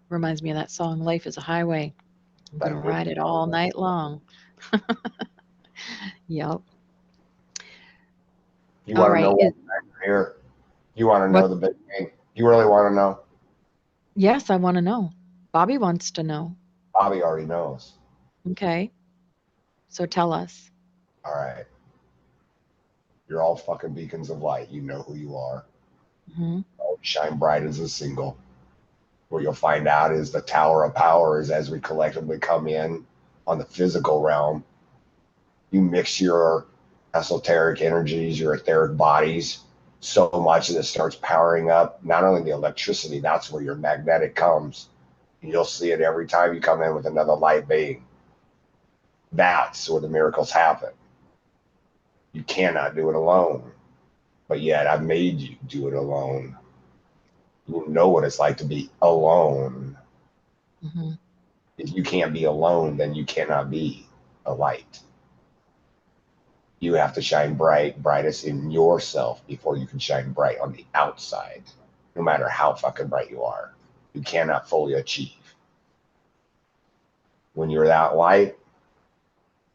Speaker 2: Reminds me of that song, Life is a Highway. I'm going to
Speaker 1: Like,
Speaker 2: ride it all night long. Yep.
Speaker 1: you
Speaker 2: All
Speaker 1: want to know
Speaker 2: right.
Speaker 1: what here? You want to know
Speaker 2: What?
Speaker 1: the big thing? You really want to know?
Speaker 2: Yes, I want to know. Bobby wants to know.
Speaker 1: Bobby already knows.
Speaker 2: Okay. So tell us.
Speaker 1: All right. You're all fucking beacons of light. You know who you are.
Speaker 2: Hmm.
Speaker 1: Shine bright as a single. What you'll find out is the tower of power is as we collectively come in on the physical realm, you mix your esoteric energies, your etheric bodies so much that it starts powering up not only the electricity, that's where your magnetic comes. And you'll see it every time you come in with another light being. That's where the miracles happen. You cannot do it alone. But yet I've made you do it alone. You know what it's like to be alone.
Speaker 2: Hmm.
Speaker 1: If you can't be alone, then you cannot be a light. You have to shine bright, brightest in yourself before you can shine bright on the outside, no matter how fucking bright you are. You cannot fully achieve. When you're that light,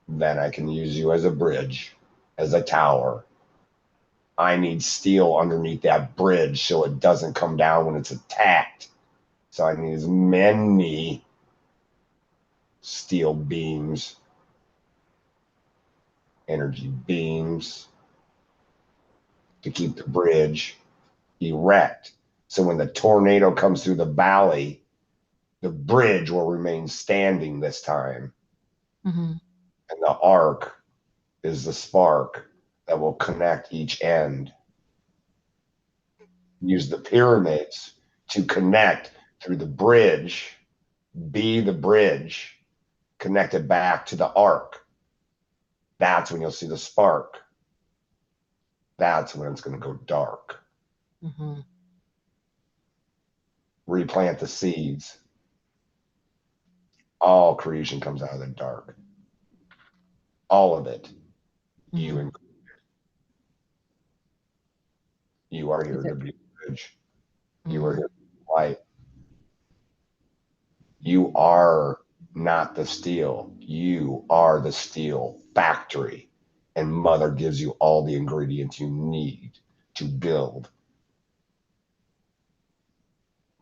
Speaker 1: then I can use you as a bridge, as a tower. I need steel underneath that bridge so it doesn't come down when it's attacked. So I need as many steel beams, energy beams to keep the bridge erect. So when the tornado comes through the valley, the bridge will remain standing this time.
Speaker 2: Hmm.
Speaker 1: And the arc is the spark that will connect each end. Use the pyramids to connect through the bridge, be the bridge, connect it back to the arc. That's when you'll see the spark. That's when it's going to go dark.
Speaker 2: Hmm.
Speaker 1: Replant the seeds. All creation comes out of the dark. All of it. You
Speaker 2: Hmm.
Speaker 1: and you are
Speaker 2: Is
Speaker 1: here to
Speaker 2: it?
Speaker 1: be the bridge. You are
Speaker 2: Hmm.
Speaker 1: here to be light. You are not the steel. You are the steel factory. And Mother gives you all the ingredients you need to build.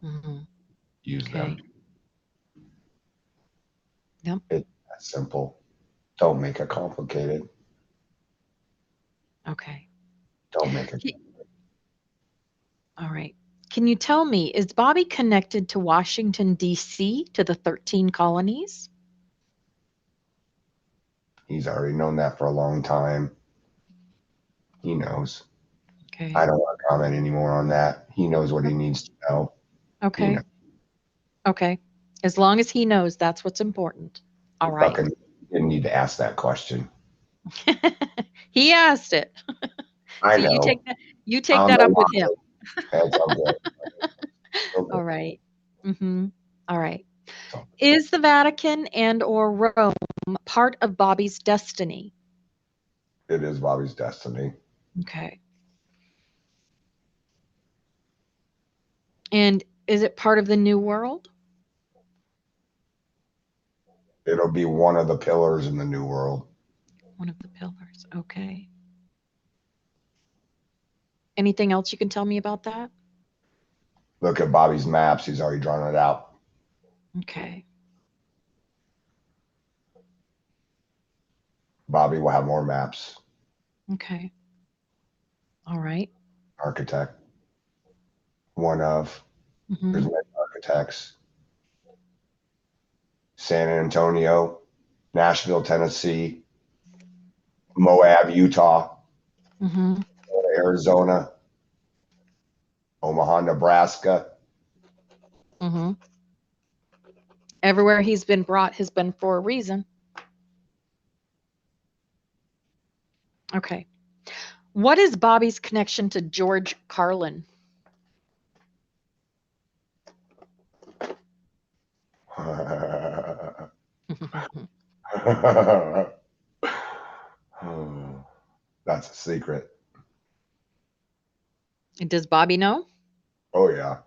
Speaker 2: Hmm.
Speaker 1: Use them.
Speaker 2: Okay. Yep.
Speaker 1: It's that simple. Don't make it complicated.
Speaker 2: Okay.
Speaker 1: Don't make it.
Speaker 2: Y- All right. Can you tell me, is Bobby connected to Washington, D.C., to the 13 colonies?
Speaker 1: He's already known that for a long time. He knows. I
Speaker 2: Okay.
Speaker 1: don't want to comment anymore on that. He knows what he needs to know. He knows.
Speaker 2: Okay. Okay. As long as he knows, that's what's important.
Speaker 1: He
Speaker 2: All right.
Speaker 1: fucking didn't need to ask that question.
Speaker 2: He asked it.
Speaker 1: I
Speaker 2: So
Speaker 1: know.
Speaker 2: you take
Speaker 1: I'm
Speaker 2: that
Speaker 1: no
Speaker 2: up with him.
Speaker 1: longer. That's all good. All good.
Speaker 2: All right. Mm-hmm. All right.
Speaker 1: So
Speaker 2: Is the Vatican and or Rome part of Bobby's destiny?
Speaker 1: it is Bobby's destiny.
Speaker 2: Okay. And is it part of the New World?
Speaker 1: It'll be one of the pillars in the new world.
Speaker 2: One of the pillars. Okay. Anything else you can tell me about that?
Speaker 1: Look at Bobby's maps. He's already drawn it out.
Speaker 2: Okay.
Speaker 1: Bobby will have more maps.
Speaker 2: Okay. All right.
Speaker 1: Architect. One of. There's
Speaker 2: Mm-hmm.
Speaker 1: many architects. San Antonio, Nashville, Tennessee, Moab, Utah,
Speaker 2: Mm-hmm.
Speaker 1: Arizona, Omaha, Nebraska.
Speaker 2: Mm-hmm. Everywhere he's been brought has been for a reason. Okay. What is Bobby's connection to George Carlin?
Speaker 1: That's a secret.
Speaker 2: Does Bobby know?
Speaker 1: Oh yeah.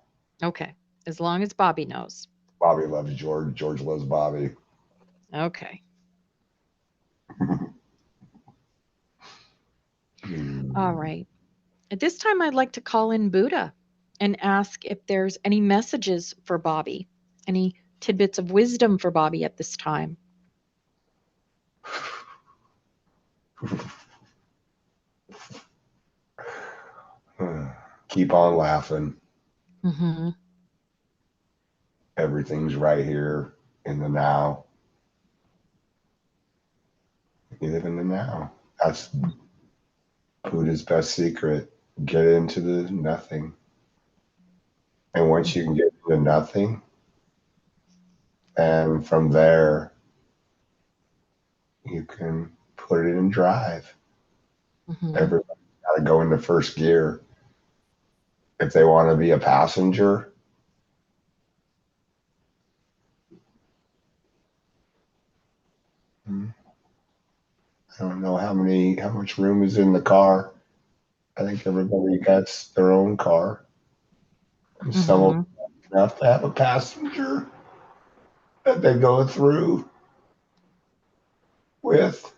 Speaker 2: Okay. As long as Bobby knows.
Speaker 1: Bobby loves George. George loves Bobby.
Speaker 2: Okay. All
Speaker 1: Hmm.
Speaker 2: right. At this time, I'd like to call in Buddha and ask if there's any messages for Bobby, any tidbits of wisdom for Bobby at this time.
Speaker 1: Keep on laughing.
Speaker 2: Mm-hmm.
Speaker 1: Everything's right here in the now. You live in the now. That's Buddha's best secret. Get into the nothing. And once you can get into nothing, and from there, you can put it in drive.
Speaker 2: Mm-hmm.
Speaker 1: Everybody's got to go into first gear. If they want to be a passenger, I don't know how much room is in the car. I think everybody gets their own car. And some will
Speaker 2: Mm-hmm.
Speaker 1: enough to have a passenger that they go through with,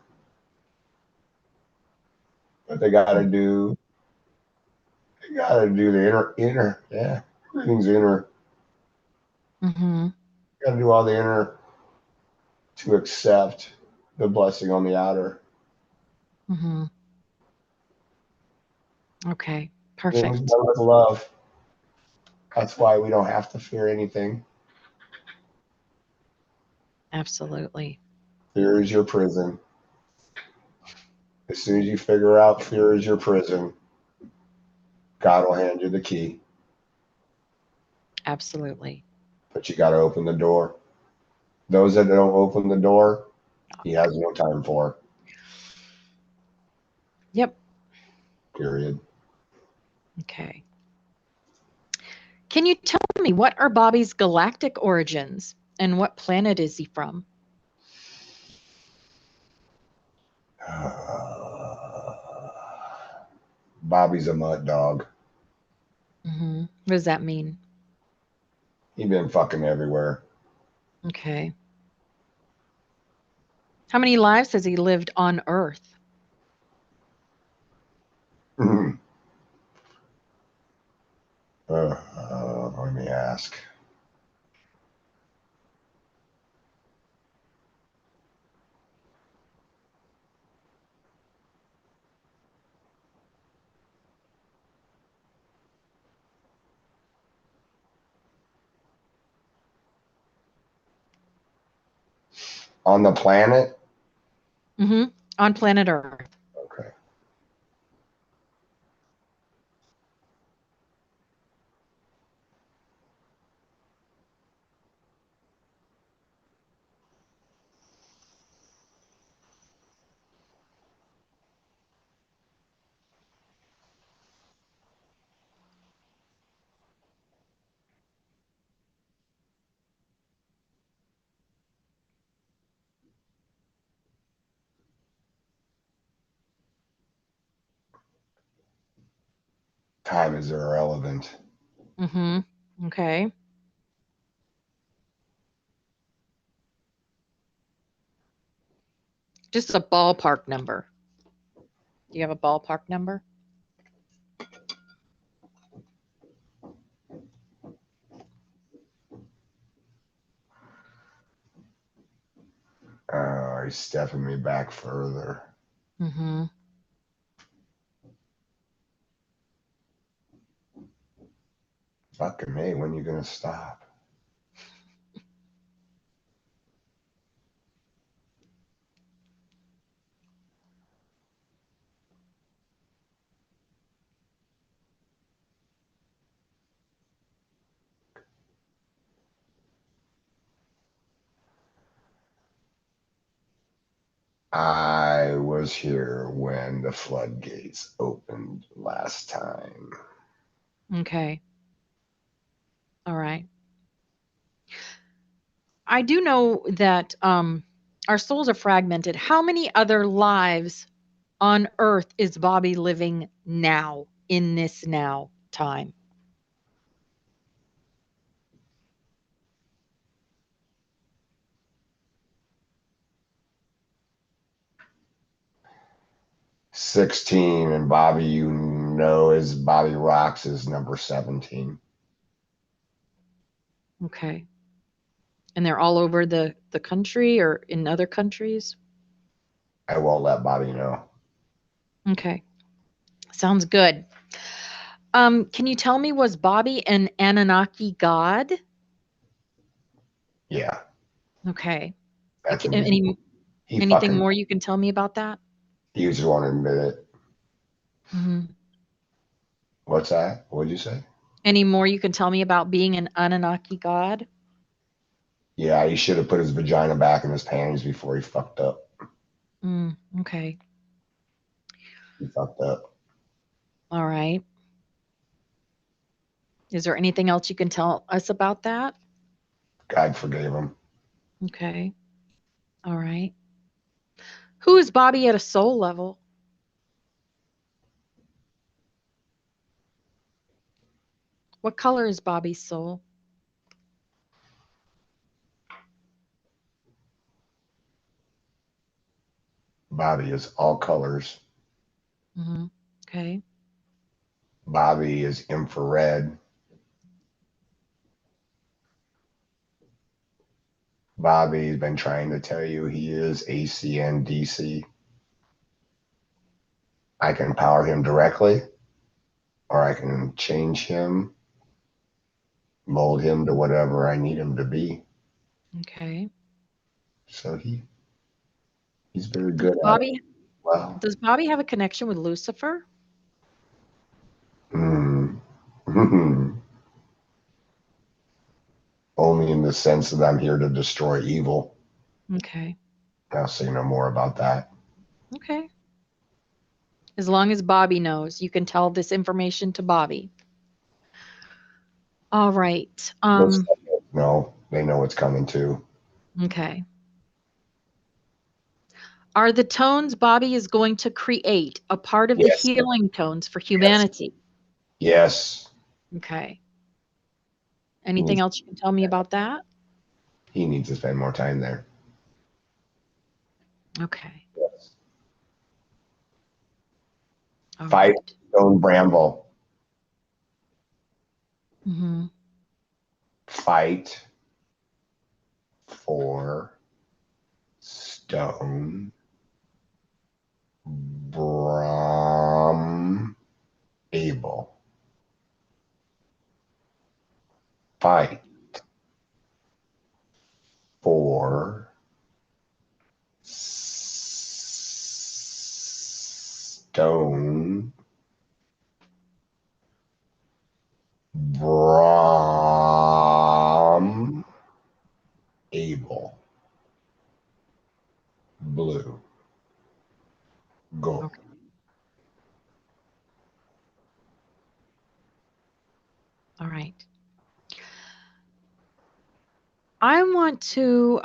Speaker 1: but they gotta do the inner, yeah. Everything's inner.
Speaker 2: Mm-hmm.
Speaker 1: You gotta do all the inner to accept the blessing on the outer.
Speaker 2: Mm-hmm. Okay.
Speaker 1: Things
Speaker 2: Perfect.
Speaker 1: done with love. That's why we don't have to fear anything.
Speaker 2: Absolutely.
Speaker 1: Fear is your prison. As soon as you figure out fear is your prison, God will hand you the key.
Speaker 2: Absolutely.
Speaker 1: But you got to open the door. Those that don't open the door, he has no time for.
Speaker 2: Yep.
Speaker 1: Period.
Speaker 2: Okay. Can you tell me what are Bobby's galactic origins and what planet is he from?
Speaker 1: Bobby's a mud dog.
Speaker 2: Mm-hmm. What does that mean?
Speaker 1: He been fucking everywhere.
Speaker 2: Okay. How many lives has he lived on Earth?
Speaker 1: Let me ask. On the planet?
Speaker 2: Mm-hmm. On planet Earth.
Speaker 1: Okay. Time is irrelevant.
Speaker 2: Mm-hmm. Okay. Just a ballpark number. Do you have a ballpark number?
Speaker 1: He's stepping me back further.
Speaker 2: Mm-hmm.
Speaker 1: Fucking me, when you gonna stop? I was here when the floodgates opened last time.
Speaker 2: Okay. All right. I do know that our souls are fragmented. How many other lives on earth is Bobby living now, in this now time?
Speaker 1: 16, and Bobby, you know, is Bobby Rocks is number 17.
Speaker 2: Okay. And they're all over the country or in other countries?
Speaker 1: I won't let Bobby know.
Speaker 2: Okay. Sounds good. Can you tell me, was Bobby an Anunnaki god?
Speaker 1: Yeah,
Speaker 2: Okay.
Speaker 1: that's what he
Speaker 2: Anything
Speaker 1: fucking
Speaker 2: more you can tell me about that?
Speaker 1: he just won't admit it.
Speaker 2: Mhm.
Speaker 1: What's that? What'd you say?
Speaker 2: Any more you can tell me about being an Anunnaki god?
Speaker 1: Yeah, he should have put his vagina back in his panties before he fucked up.
Speaker 2: Okay.
Speaker 1: He fucked up.
Speaker 2: All right. Is there anything else you can tell us about that?
Speaker 1: God forgave him.
Speaker 2: Okay. All right. Who is Bobby at a soul level? What color is Bobby's soul?
Speaker 1: Bobby is all colors.
Speaker 2: Hmm. Okay.
Speaker 1: Bobby is infrared. Bobby's been trying to tell you he is ACNDC. I can power him directly, or I can change him, mold him to whatever I need him to be.
Speaker 2: Okay.
Speaker 1: So he's very
Speaker 2: Does
Speaker 1: good at it.
Speaker 2: Bobby
Speaker 1: Well,
Speaker 2: does Bobby have a connection with Lucifer?
Speaker 1: hmm. Only in the sense that I'm here to destroy evil.
Speaker 2: Okay.
Speaker 1: I'll say no more about that.
Speaker 2: Okay. As long as Bobby knows, you can tell this information to Bobby. All right.
Speaker 1: No, they know it's coming too.
Speaker 2: Okay. Are the tones Bobby is going to create a part of the
Speaker 1: Yes,
Speaker 2: healing tones for
Speaker 1: yes,
Speaker 2: humanity?
Speaker 1: yes.
Speaker 2: Okay.
Speaker 1: He
Speaker 2: Anything
Speaker 1: needs,
Speaker 2: else you can tell me about that?
Speaker 1: he needs to spend more time there.
Speaker 2: Okay.
Speaker 1: Yes.
Speaker 2: All
Speaker 1: Fight
Speaker 2: right.
Speaker 1: Stone Bramble.
Speaker 2: Mm-hmm.
Speaker 1: Fight for Stone Bram Able. Fight for Stone Bram Able. Blue. Gold.
Speaker 2: Okay. All right. I want to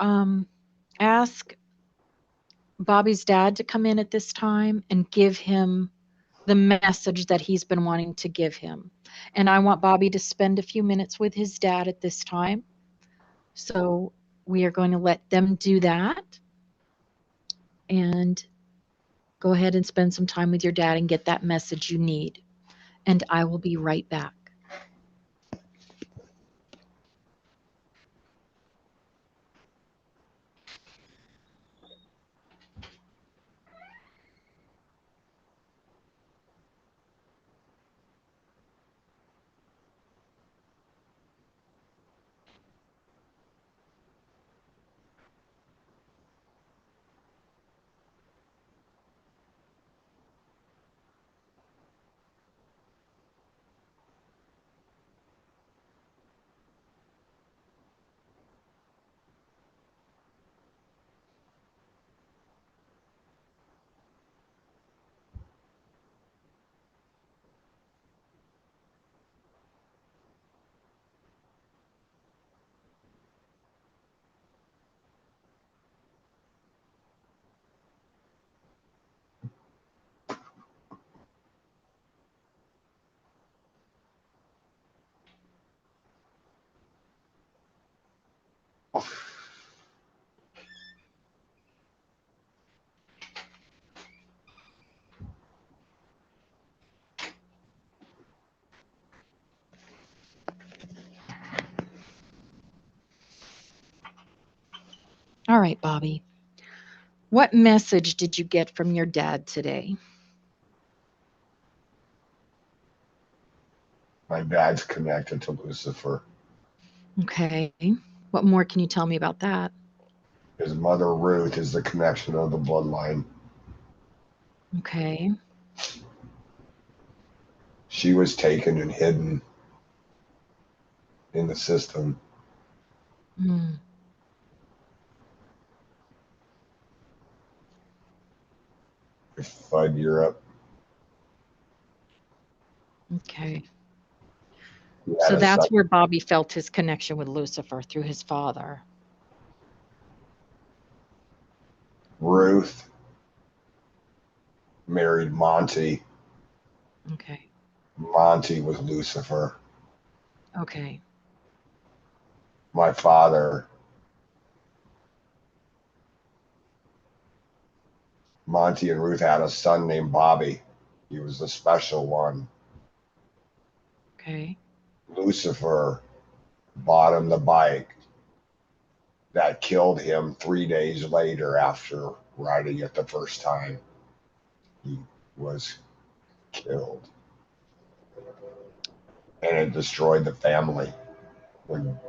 Speaker 2: ask Bobby's dad to come in at this time and give him the message that he's been wanting to give him. And I want Bobby to spend a few minutes with his dad at this time. So we are going to let them do that and go ahead and spend some time with your dad and get that message you need. And I will be right back. All right, Bobby. What message did you get from your dad today?
Speaker 1: My dad's connected to Lucifer.
Speaker 2: Okay. What more can you tell me about that?
Speaker 1: His mother Ruth is the connection of the bloodline.
Speaker 2: Okay.
Speaker 1: She was taken and hidden in the system.
Speaker 2: Mm,
Speaker 1: Fled Europe.
Speaker 2: okay.
Speaker 1: He had
Speaker 2: So
Speaker 1: a son,
Speaker 2: that's where Bobby felt his connection with Lucifer through his father.
Speaker 1: Ruth, married Monty.
Speaker 2: Okay.
Speaker 1: Monty was Lucifer.
Speaker 2: Okay.
Speaker 1: My father, Monty and Ruth had a son named Bobby. He was the special one.
Speaker 2: Okay.
Speaker 1: Lucifer bought him the bike that killed him 3 days later after riding it the first time. He was killed. And it destroyed the family. When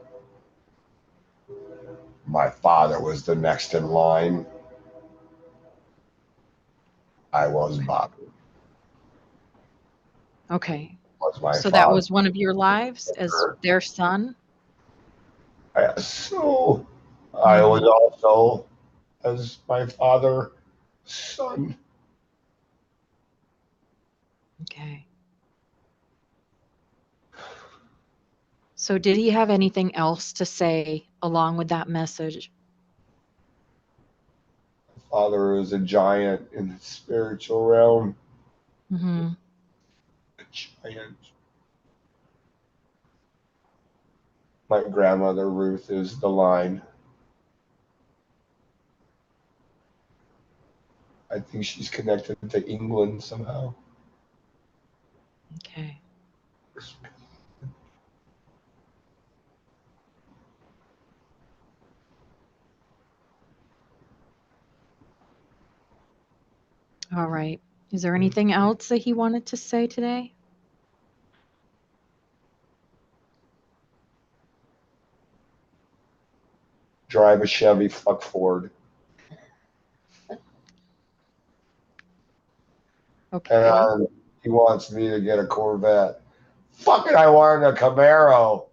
Speaker 1: my father was the next in line, I was Bobby.
Speaker 2: Okay.
Speaker 1: Was my
Speaker 2: So that
Speaker 1: father.
Speaker 2: was one of your lives as their son?
Speaker 1: So I was
Speaker 2: Hmm.
Speaker 1: also, as my father's son.
Speaker 2: Okay. So did he have anything else to say along with that message?
Speaker 1: Father is a giant in the spiritual realm.
Speaker 2: Hmm.
Speaker 1: A giant. My grandmother Ruth is the line. I think she's connected to England somehow.
Speaker 2: Okay. All right. Is there anything else that he wanted to say today?
Speaker 1: Drive a Chevy, fuck Ford.
Speaker 2: Okay.
Speaker 1: And he wants me to get a Corvette. Fucking, I wanted a Camaro.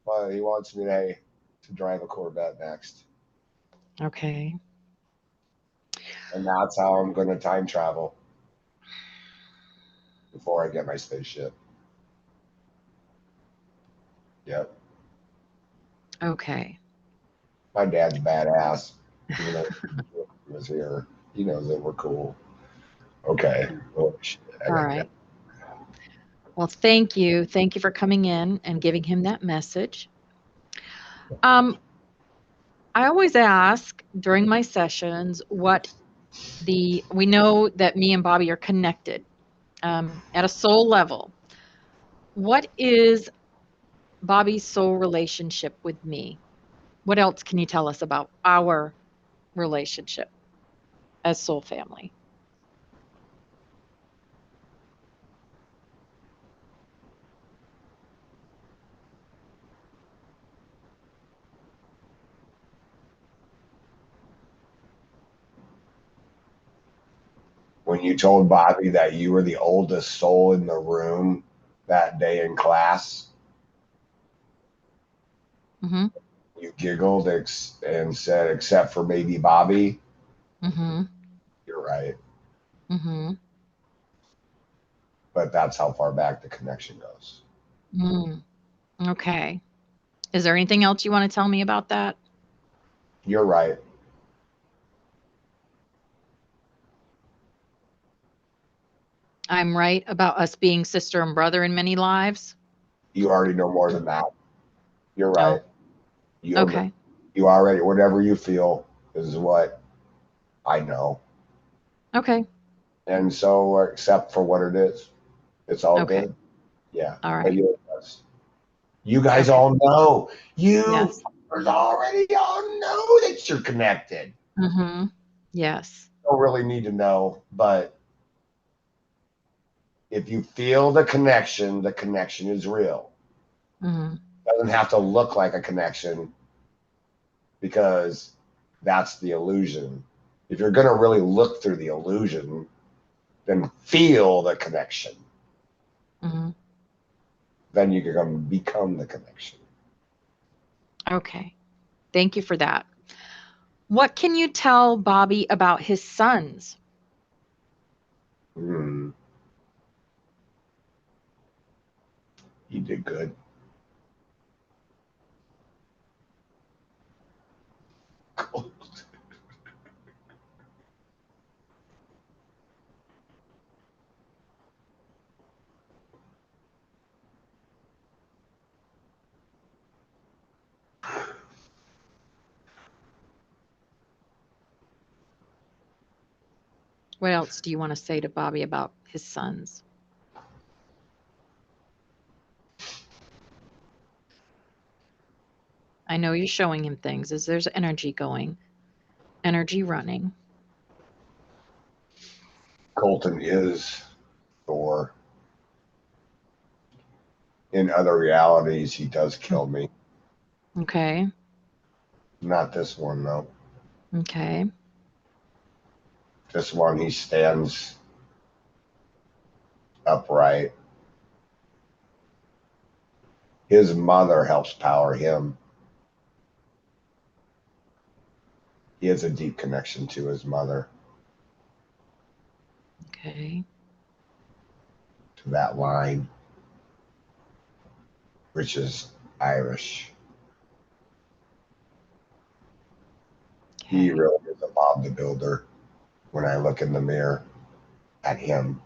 Speaker 1: But he wants me to drive a Corvette next.
Speaker 2: Okay.
Speaker 1: And that's how I'm going to time travel before I get my spaceship. Yep.
Speaker 2: Okay.
Speaker 1: My dad's badass. Even though he was here, he knows that we're cool. Okay. Oh, shit. I
Speaker 2: All
Speaker 1: got
Speaker 2: right. Well, thank you. Thank you for coming in and giving him that message. Um, I always ask during my sessions we know that me and Bobby are connected at a soul level. What is Bobby's soul relationship with me? What else can you tell us about our relationship as soul family?
Speaker 1: when you told Bobby that you were the oldest soul in the room that day in class,
Speaker 2: Mm-hmm.
Speaker 1: you giggled and said, except for maybe Bobby.
Speaker 2: Mm-hmm.
Speaker 1: You're right.
Speaker 2: Mm-hmm.
Speaker 1: But that's how far back the connection goes.
Speaker 2: Mm. Okay. Is there anything else you want to tell me about that?
Speaker 1: You're right.
Speaker 2: I'm right about us being sister and brother in many lives?
Speaker 1: You already know more than that. You're right.
Speaker 2: Oh,
Speaker 1: You'll know.
Speaker 2: okay.
Speaker 1: You already, whatever you feel is what I know.
Speaker 2: Okay.
Speaker 1: And so accept for what it is. It's all
Speaker 2: Okay.
Speaker 1: good. Yeah.
Speaker 2: All
Speaker 1: But
Speaker 2: right.
Speaker 1: you guys
Speaker 2: Okay.
Speaker 1: all know. You
Speaker 2: Yes.
Speaker 1: fuckers already all know that you're connected.
Speaker 2: Mm-hmm. Yes.
Speaker 1: Don't really need to know, but if you feel the connection is real.
Speaker 2: Mm-hmm.
Speaker 1: It doesn't have to look like a connection because that's the illusion. If you're going to really look through the illusion, then feel the connection.
Speaker 2: Mm-hmm.
Speaker 1: Then you're going to become the connection.
Speaker 2: Okay. Thank you for that. What can you tell Bobby about his sons?
Speaker 1: Hmm. You did good.
Speaker 2: What else do you want to say to Bobby about his sons? I know you're showing him things as there's energy going, energy running.
Speaker 1: Colton is Thor. In other realities, he does kill me.
Speaker 2: Okay.
Speaker 1: Not this one, though.
Speaker 2: Okay.
Speaker 1: This one, he stands upright. His mother helps power him. He has a deep connection to his mother,
Speaker 2: Okay.
Speaker 1: to that line, which is Irish. He
Speaker 2: Okay.
Speaker 1: really is a Bob the Builder when I look in the mirror at him.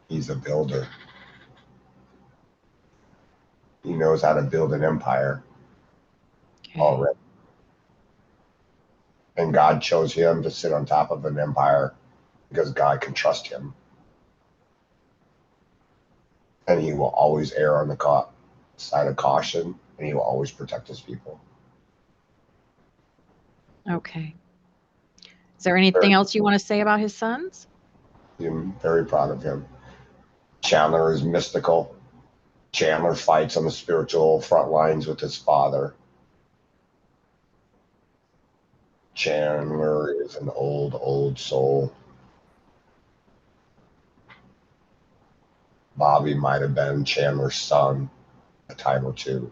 Speaker 1: He's a builder. He knows how to build an empire
Speaker 2: Okay.
Speaker 1: already. And God chose him to sit on top of an empire because God can trust him. And he will always err on the side of caution, and he will always protect his people.
Speaker 2: Okay. Is there anything
Speaker 1: Very,
Speaker 2: else you want to say about his sons?
Speaker 1: I'm very proud of him. Chandler is mystical. Chandler fights on the spiritual front lines with his father. Chandler is an old soul. Bobby might have been Chandler's son a time or two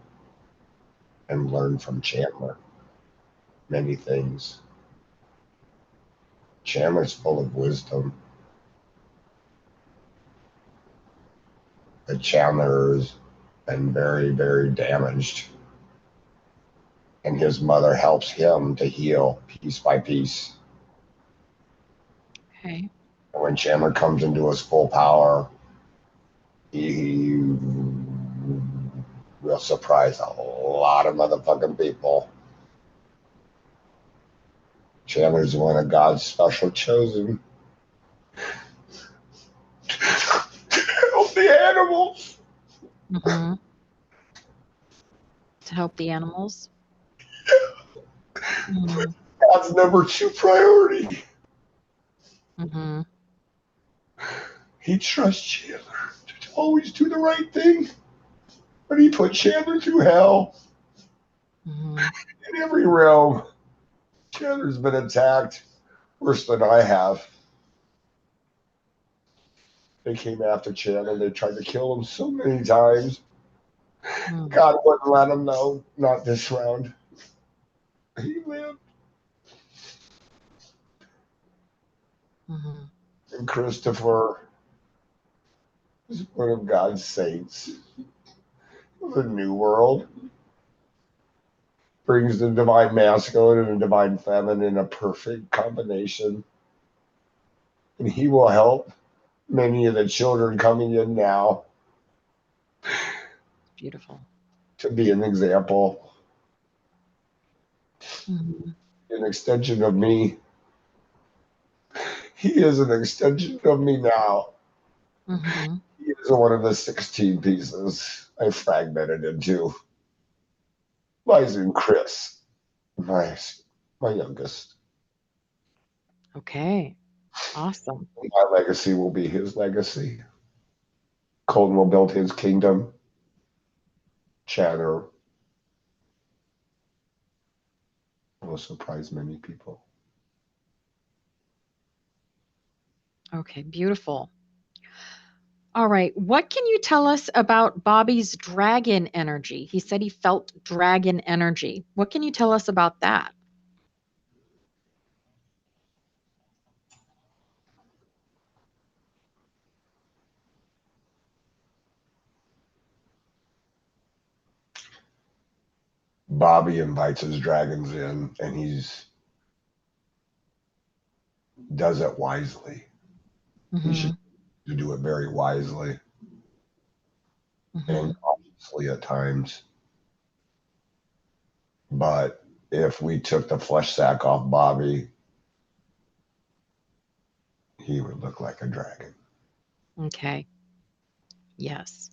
Speaker 1: and learned from Chandler many things. Chandler's full of wisdom, but Chandler's been very damaged. And his mother helps him to heal piece by piece.
Speaker 2: Okay.
Speaker 1: And when Chandler comes into his full power, he will surprise a lot of motherfucking people. Chandler's one of God's special chosen. Help the animals.
Speaker 2: Mm-hmm. To help the animals. Mm-hmm.
Speaker 1: God's number two priority.
Speaker 2: Mm-hmm.
Speaker 1: He trusts Chandler to always do the right thing. But he put Chandler through hell
Speaker 2: Mm-hmm.
Speaker 1: in every realm. Chandler's been attacked worse than I have. They came after Chandler. They tried to kill him so many times.
Speaker 2: Mm-hmm.
Speaker 1: God wouldn't let him know. Not this round. He lived.
Speaker 2: Mm-hmm.
Speaker 1: And Christopher is one of God's saints of the New World. Brings the divine masculine and the divine feminine in a perfect combination. And he will help many of the children coming in now.
Speaker 2: Beautiful.
Speaker 1: to be an example,
Speaker 2: Mm-hmm.
Speaker 1: an extension of me. He is an extension of me now.
Speaker 2: Mm-hmm.
Speaker 1: He is one of the 16 pieces I fragmented into. Liza and Chris, my, my youngest.
Speaker 2: Okay. Awesome.
Speaker 1: My legacy will be his legacy. Colton will build his kingdom. Chandler will surprise many people.
Speaker 2: Okay, beautiful. All right. What can you tell us about Bobby's dragon energy? He said he felt dragon energy. What can you tell us about that?
Speaker 1: Bobby invites his dragons in, and he's does it wisely. He
Speaker 2: Mm-hmm.
Speaker 1: should do it very wisely
Speaker 2: Mm-hmm.
Speaker 1: and cautiously at times. But if we took the flesh sack off Bobby, he would look like a dragon.
Speaker 2: Okay. Yes.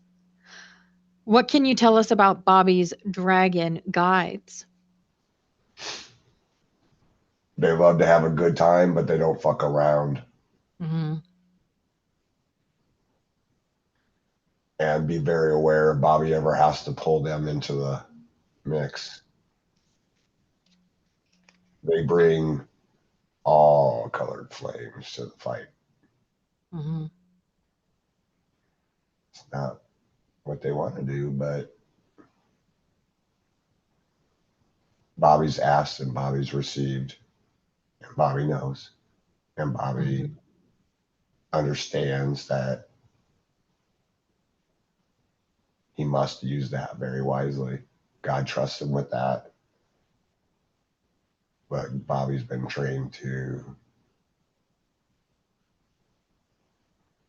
Speaker 2: What can you tell us about Bobby's dragon guides?
Speaker 1: They love to have a good time, but they don't fuck around.
Speaker 2: Mm-hmm.
Speaker 1: And be very aware if Bobby ever has to pull them into the mix. They bring all colored flames to the fight.
Speaker 2: Mm-hmm.
Speaker 1: It's not what they want to do, but Bobby's asked and Bobby's received, and Bobby knows, and Bobby
Speaker 2: Mm-hmm.
Speaker 1: understands that he must use that very wisely. God trusts him with that, but Bobby's been trained to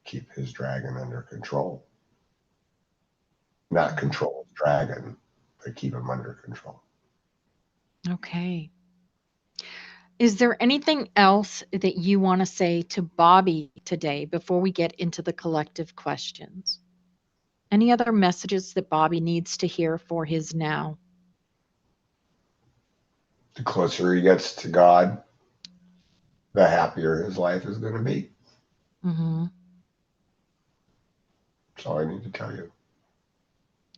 Speaker 1: keep his dragon under control. Not
Speaker 2: Mm-hmm.
Speaker 1: control his dragon, but keep him under control.
Speaker 2: Okay. Is there anything else that you want to say to Bobby today before we get into the collective questions? Any other messages that Bobby needs to hear for his now?
Speaker 1: The closer he gets to God, the happier his life is going to be.
Speaker 2: Mm-hmm.
Speaker 1: That's all I need to tell you.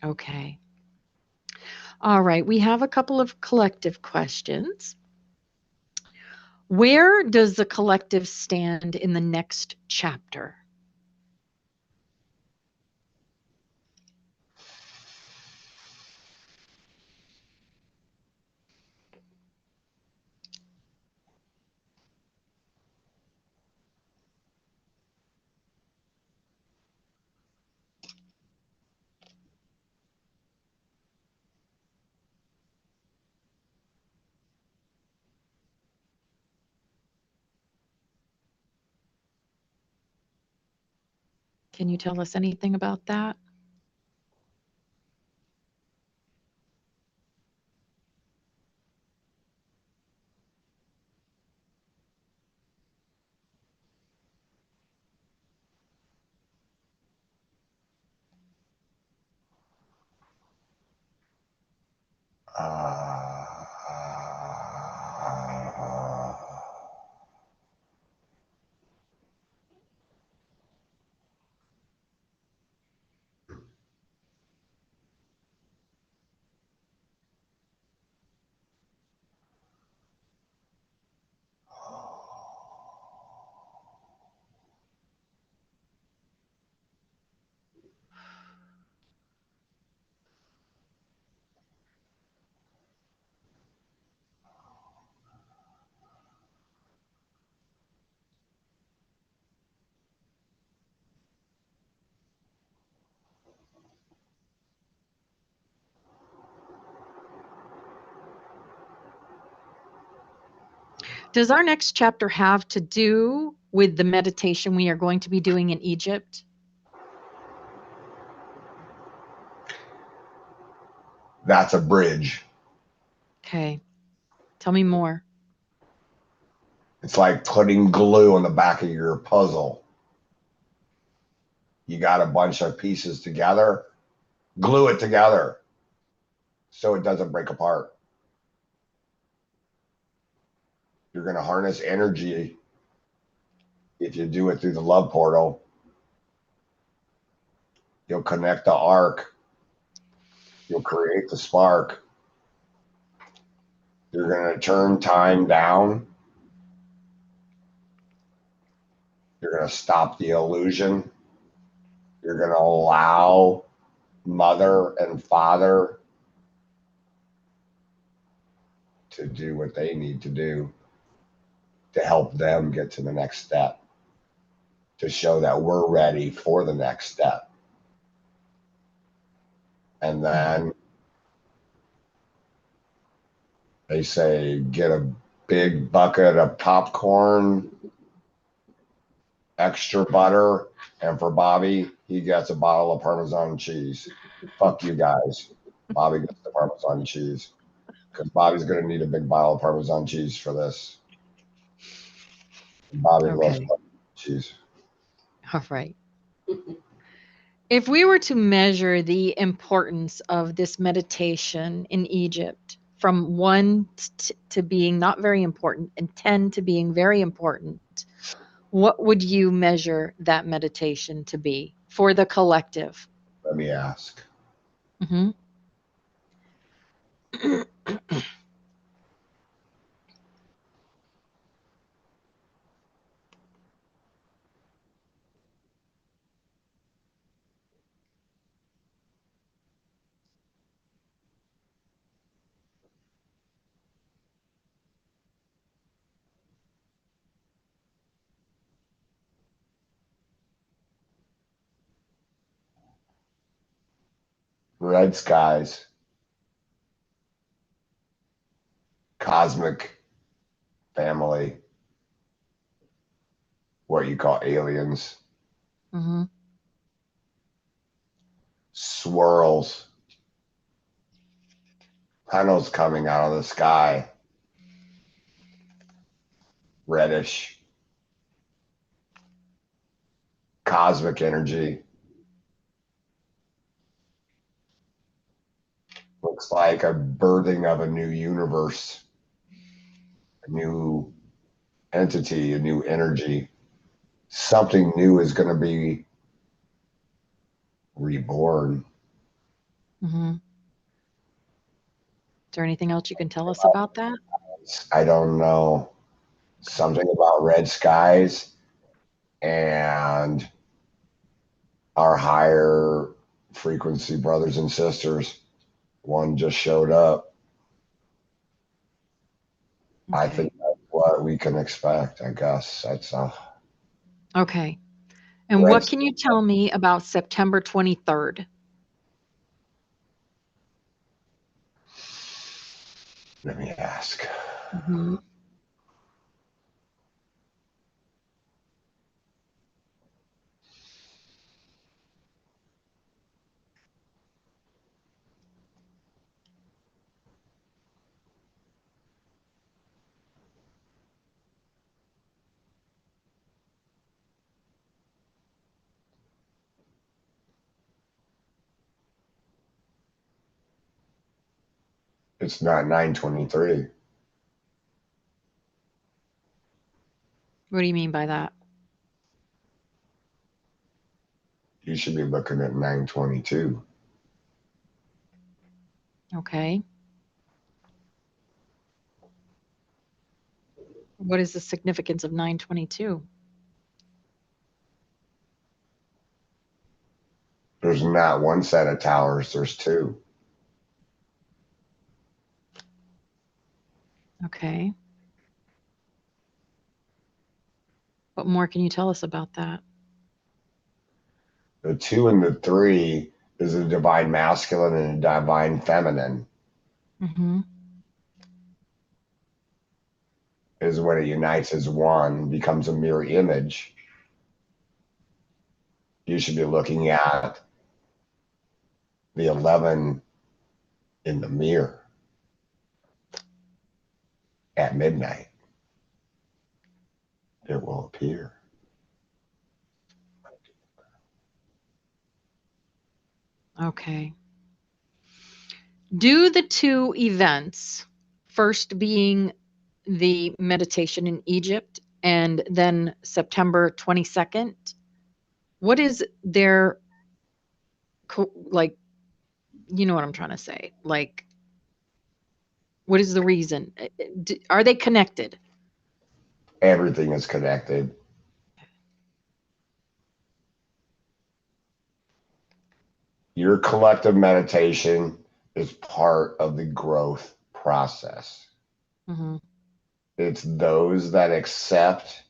Speaker 2: Okay. All right. We have a couple of collective questions. Where does the collective stand in the next chapter? Can you tell us anything about that?
Speaker 1: Uh,
Speaker 2: Does our next chapter have to do with the meditation we are going to be doing in Egypt?
Speaker 1: That's a bridge.
Speaker 2: Okay. Tell me more.
Speaker 1: It's like putting glue on the back of your puzzle. You got a bunch of pieces together, glue it together so it doesn't break apart. You're going to harness energy if you do it through the love portal. You'll connect the arc. You'll create the spark. You're going to turn time down. You're going to stop the illusion. You're going to allow mother and father to do what they need to do to help them get to the next step, to show that we're ready for the next step. And then they say, get a big bucket of popcorn, extra butter, and for Bobby, he gets a bottle of Parmesan cheese. Fuck you guys. Bobby gets the Parmesan cheese because Bobby's going to need a big bottle of Parmesan cheese for this. Bobby loves
Speaker 2: Okay.
Speaker 1: cheese.
Speaker 2: All right. If we were to measure the importance of this meditation in Egypt from 1 to being not very important and 10 to being very important, what would you measure that meditation to be for the collective?
Speaker 1: Let me ask.
Speaker 2: Hmm.
Speaker 1: Red skies, cosmic family, what you call aliens,
Speaker 2: Hmm.
Speaker 1: swirls, tunnels coming out of the sky, reddish, cosmic energy. Looks like a birthing of a new universe, a new entity, a new energy. Something new is going to be reborn.
Speaker 2: Hmm. Is there anything else you can tell us about that?
Speaker 1: I don't know. Something about red skies and our higher frequency brothers and sisters. One just showed up. I
Speaker 2: Okay.
Speaker 1: think that's what we can expect. I guess that's
Speaker 2: Okay. And
Speaker 1: red.
Speaker 2: what can you tell me about September 23rd?
Speaker 1: Let me ask.
Speaker 2: Hmm.
Speaker 1: It's not 923.
Speaker 2: What do you mean by that?
Speaker 1: You should be looking at 922.
Speaker 2: Okay. What is the significance of 922?
Speaker 1: There's not one set of towers, there's two.
Speaker 2: Okay. What more can you tell us about that?
Speaker 1: The two and the three is a divine masculine and a divine feminine,
Speaker 2: Hmm.
Speaker 1: is when it unites as one, becomes a mirror image. You should be looking at the 11 in the mirror at midnight. It will appear.
Speaker 2: Okay. Do the two events, first being the meditation in Egypt and then September 22nd, what is their, like, you know what I'm trying to say? Like, what is the reason? Are they connected?
Speaker 1: Everything is connected. Your collective meditation is part of the growth process.
Speaker 2: Mm-hmm.
Speaker 1: It's those that accept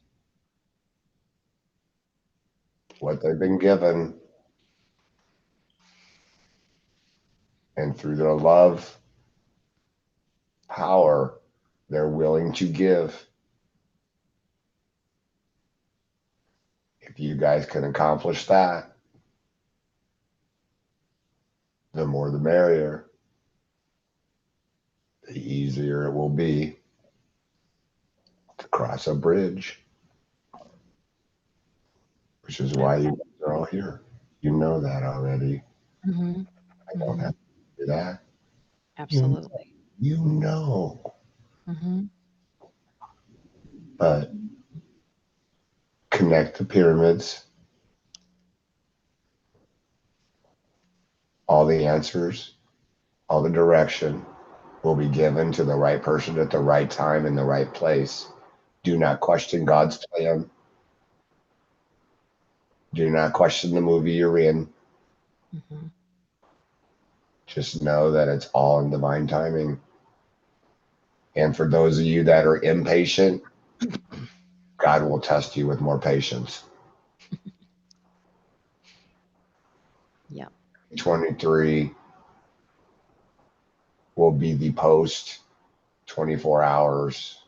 Speaker 1: what they've been given and through their love, power, they're willing to give. If you guys can accomplish that, the more the merrier, the easier it will be to cross a bridge, which is why you guys are all here. You know that already.
Speaker 2: Mm-hmm.
Speaker 1: I don't
Speaker 2: Mm-hmm.
Speaker 1: have to do that. You,
Speaker 2: Absolutely.
Speaker 1: you know,
Speaker 2: Mm-hmm.
Speaker 1: but connect the pyramids, all the answers, all the direction will be given to the right person at the right time in the right place. Do not question God's plan. Do not question the movie you're in.
Speaker 2: Mm-hmm.
Speaker 1: Just know that it's all in divine timing. And for those of you that are impatient, God will test you with more patience.
Speaker 2: Yeah.
Speaker 1: 23 will be the post 24 hours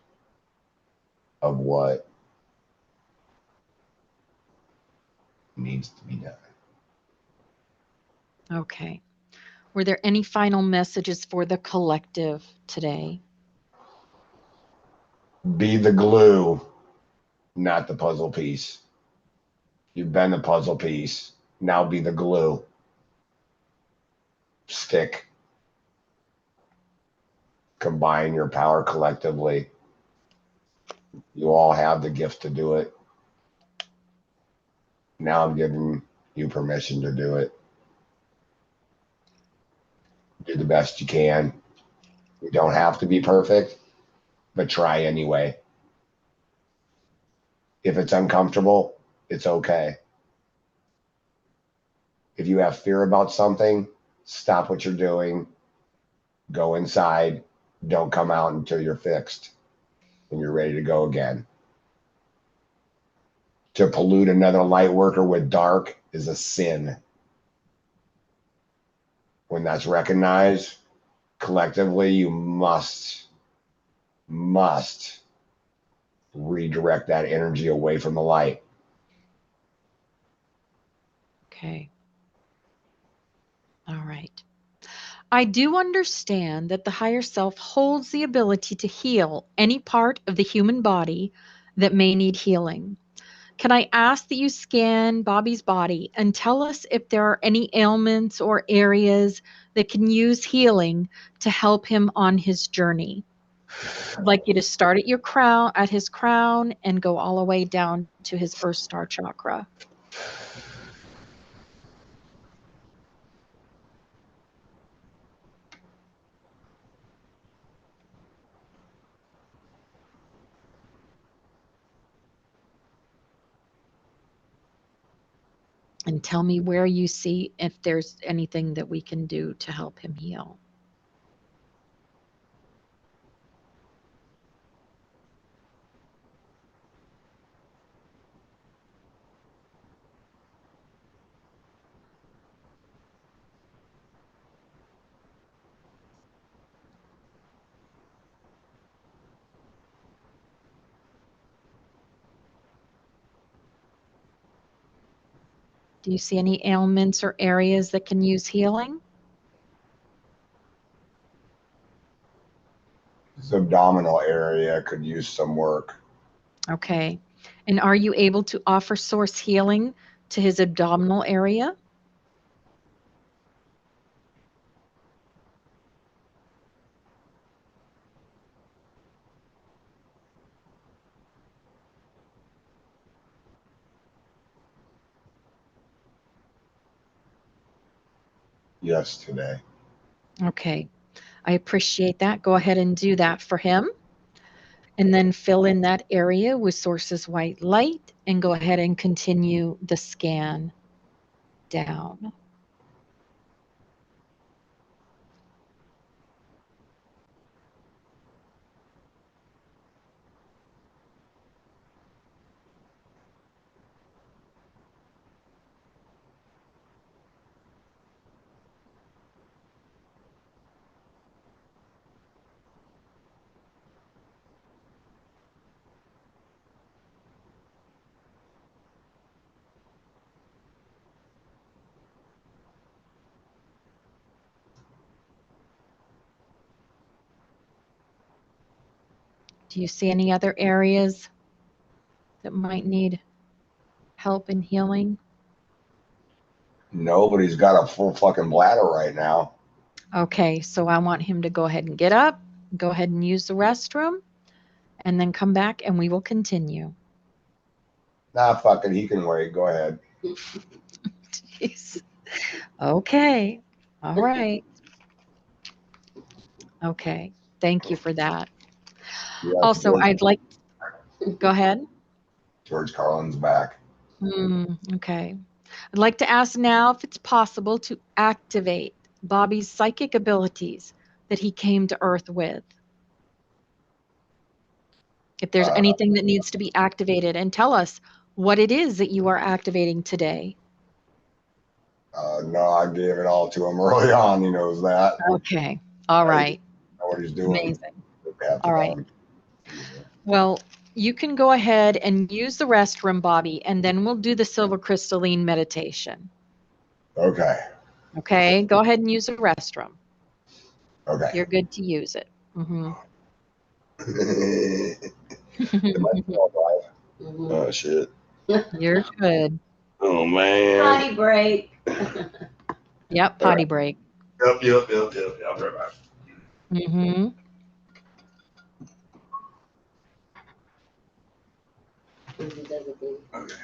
Speaker 1: of what needs to be done.
Speaker 2: Okay. Were there any final messages for the collective today?
Speaker 1: Be the glue, not the puzzle piece. You've been the puzzle piece. Now be the glue. Stick. Combine your power collectively. You all have the gift to do it. Now I'm giving you permission to do it. Do the best you can. You don't have to be perfect, but try anyway. If it's uncomfortable, it's okay. If you have fear about something, stop what you're doing, go inside, don't come out until you're fixed and you're ready to go again. To pollute another light worker with dark is a sin. When that's recognized, collectively, you must redirect that energy away from the light.
Speaker 2: Okay. All right. I do understand that the higher self holds the ability to heal any part of the human body that may need healing. Can I ask that you scan Bobby's body and tell us if there are any ailments or areas that can use healing to help him on his journey? I'd like you to start at your crown, at his crown, and go all the way down to his earth star chakra. And tell me where you see if there's anything that we can do to help him heal. Do you see any ailments or areas that can use healing?
Speaker 1: His abdominal area could use some work.
Speaker 2: Okay. And are you able to offer source healing to his abdominal area?
Speaker 1: Yes, today.
Speaker 2: Okay. I appreciate that. Go ahead and do that for him. And then fill in that area with source's white light and go ahead and continue the scan down. Do you see any other areas that might need help in healing?
Speaker 1: No, but he's got a full fucking bladder right now.
Speaker 2: Okay, so I want him to go ahead and get up, go ahead and use the restroom, and then come back and we will continue.
Speaker 1: Nah, fuck it. He can wait. Go ahead.
Speaker 2: Jeez. Okay. All right. Okay. Thank you for that.
Speaker 1: Yes,
Speaker 2: Also,
Speaker 1: George,
Speaker 2: I'd like, go ahead.
Speaker 1: George Carlin's back.
Speaker 2: Okay. I'd like to ask now if it's possible to activate Bobby's psychic abilities that he came to Earth with. If there's
Speaker 1: Uh,
Speaker 2: anything that needs to be activated, and tell us what it is that you are activating today.
Speaker 1: no, I gave it all to him early on. He knows that.
Speaker 2: Okay. All right.
Speaker 1: Know what he's doing.
Speaker 2: Amazing. All right. Well, you can go ahead and use the restroom, Bobby, and then we'll do the silver crystalline meditation.
Speaker 1: Okay.
Speaker 2: Okay. Go ahead and use the restroom.
Speaker 1: Okay.
Speaker 2: You're good to use it.
Speaker 1: Oh shit.
Speaker 2: You're good.
Speaker 1: Oh man.
Speaker 3: Potty break.
Speaker 2: Yep. Potty break.
Speaker 1: Yep. I'll be right back. Okay.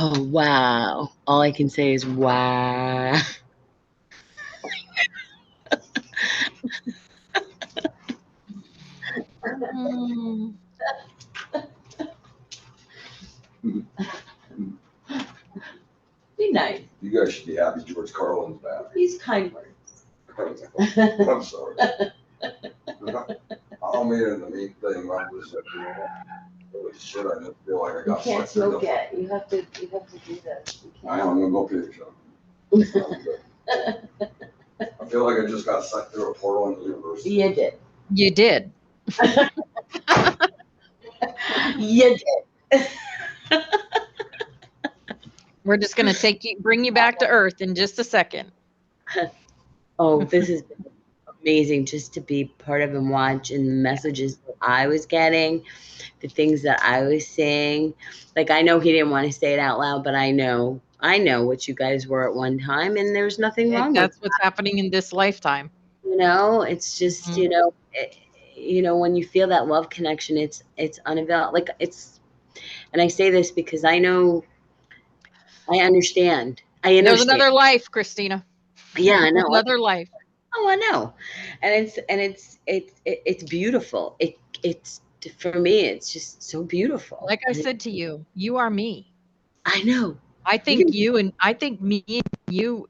Speaker 3: Oh, wow. All I can say is wow. Be nice.
Speaker 1: You guys should be happy George Carlin's back.
Speaker 3: Use kind words.
Speaker 1: I'm sorry. I don't mean it in the mean thing. I'm just holy shit. I just feel like I
Speaker 3: You
Speaker 1: got
Speaker 3: can't
Speaker 1: sucked through
Speaker 3: smoke
Speaker 1: the.
Speaker 3: yet. You have to do this. You
Speaker 1: I
Speaker 3: can't.
Speaker 1: am. I'm gonna go pick some. I feel like I just got sucked through a portal in the universe.
Speaker 3: You did.
Speaker 2: You did.
Speaker 3: You did.
Speaker 2: We're just going to bring you back to Earth in just a second.
Speaker 3: Oh, this is amazing just to be part of and watch, and the messages that I was getting, the things that I was seeing. Like, I know he didn't want to say it out loud, but I know what you guys were at one time, and there's nothing wrong with
Speaker 2: That's what's happening in this lifetime.
Speaker 3: it's just, when you feel that love connection, it's unavailable. Like, and I say this because I know, I understand.
Speaker 2: There's another life, Christina.
Speaker 3: Yeah, I know.
Speaker 2: Another life.
Speaker 3: Oh, I know. And it's beautiful. It's for me, it's just so beautiful.
Speaker 2: Like I said to you, you are me.
Speaker 3: I know.
Speaker 2: I think me and you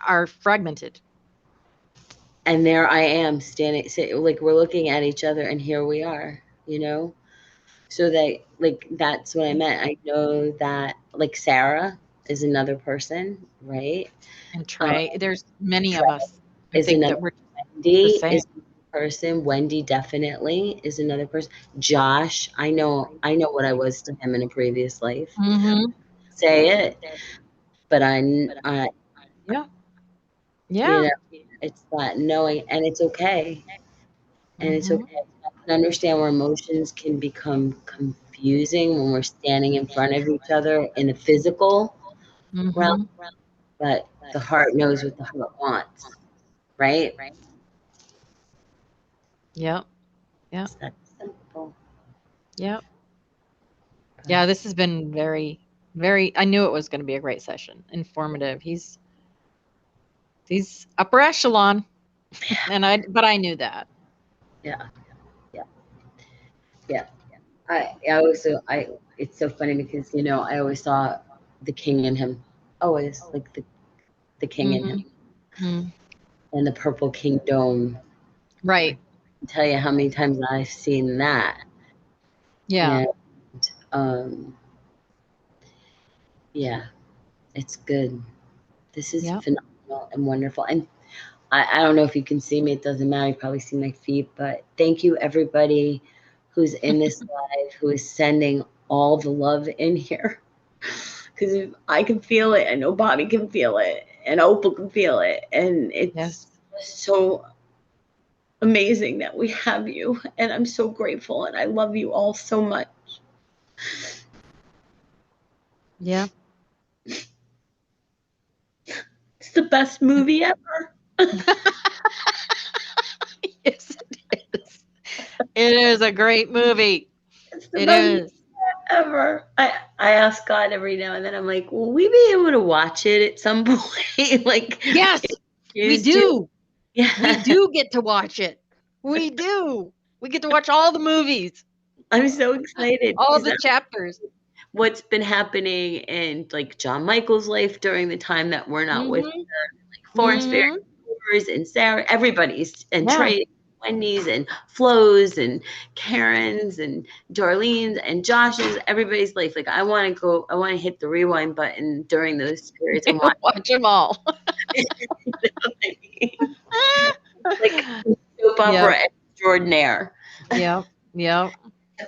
Speaker 2: are fragmented.
Speaker 3: And there I am standing, like we're looking at each other, and here we are, So that's what I meant. I know that, like, Sarah is another person, right?
Speaker 2: And Trey, there's many of us. I
Speaker 3: Is
Speaker 2: think
Speaker 3: another.
Speaker 2: that we're the
Speaker 3: Wendy
Speaker 2: same.
Speaker 3: person. Wendy definitely is another person. Josh, I know what I was to him in a previous life.
Speaker 2: Mm-hmm.
Speaker 3: Say it, but
Speaker 2: Yeah.
Speaker 3: you
Speaker 2: Yeah.
Speaker 3: know, it's that knowing, and it's okay, and it's
Speaker 2: Mm-hmm.
Speaker 3: okay. I can understand where emotions can become confusing when we're standing in front of each other in the physical realm,
Speaker 2: Mm-hmm.
Speaker 3: but the heart knows what the heart wants, right?
Speaker 2: Yep. Yep.
Speaker 3: It's that simple.
Speaker 2: Yep.
Speaker 3: But
Speaker 2: Yeah, this has been very, very, I knew it was going to be a great session. Informative. He's upper echelon. But I knew that.
Speaker 3: yeah, yeah, yeah. I also it's so funny because I always saw the king in him, always like the king in him,
Speaker 2: Mm-hmm. Mm.
Speaker 3: and the purple kingdom. I
Speaker 2: Right.
Speaker 3: can tell you how many times I've seen that,
Speaker 2: Yeah.
Speaker 3: and um, yeah, it's good. This is
Speaker 2: Yep.
Speaker 3: phenomenal and wonderful, and I don't know if you can see me. It doesn't matter. You probably see my feet, but thank you everybody who's in this live, who is sending all the love in here. Because I can feel it, I know Bobby can feel it, and Opal can feel it, and it's
Speaker 2: Yes.
Speaker 3: so amazing that we have you, and I'm so grateful, and I love you all so much.
Speaker 2: Yeah.
Speaker 3: It's the best movie ever.
Speaker 2: Yes, it is. It is a great movie.
Speaker 3: It's the
Speaker 2: It
Speaker 3: best movie
Speaker 2: is.
Speaker 3: ever. I ask God every now and then. I'm like, will we be able to watch it at some point? Like,
Speaker 2: Yes,
Speaker 3: if
Speaker 2: we
Speaker 3: you choose to.
Speaker 2: do. We
Speaker 3: Yeah,
Speaker 2: do get to watch it. We do. We get to watch all the movies,
Speaker 3: I'm so excited
Speaker 2: all
Speaker 3: because
Speaker 2: the chapters.
Speaker 3: what's been happening in like John Michael's life during the time that we're not with
Speaker 2: Mhm.
Speaker 3: Florence Barry
Speaker 2: Mhm.
Speaker 3: and Sarah, everybody's, and
Speaker 2: Yeah.
Speaker 3: Trey, Wendy's, and Flo's, and Karen's, and Darlene's, and Josh's, everybody's life. Like I want to hit the rewind button during those periods and watch.
Speaker 2: Watch them all.
Speaker 3: You know what I mean? Like soap
Speaker 2: Yep.
Speaker 3: opera extraordinaire.
Speaker 2: Yep. Yep.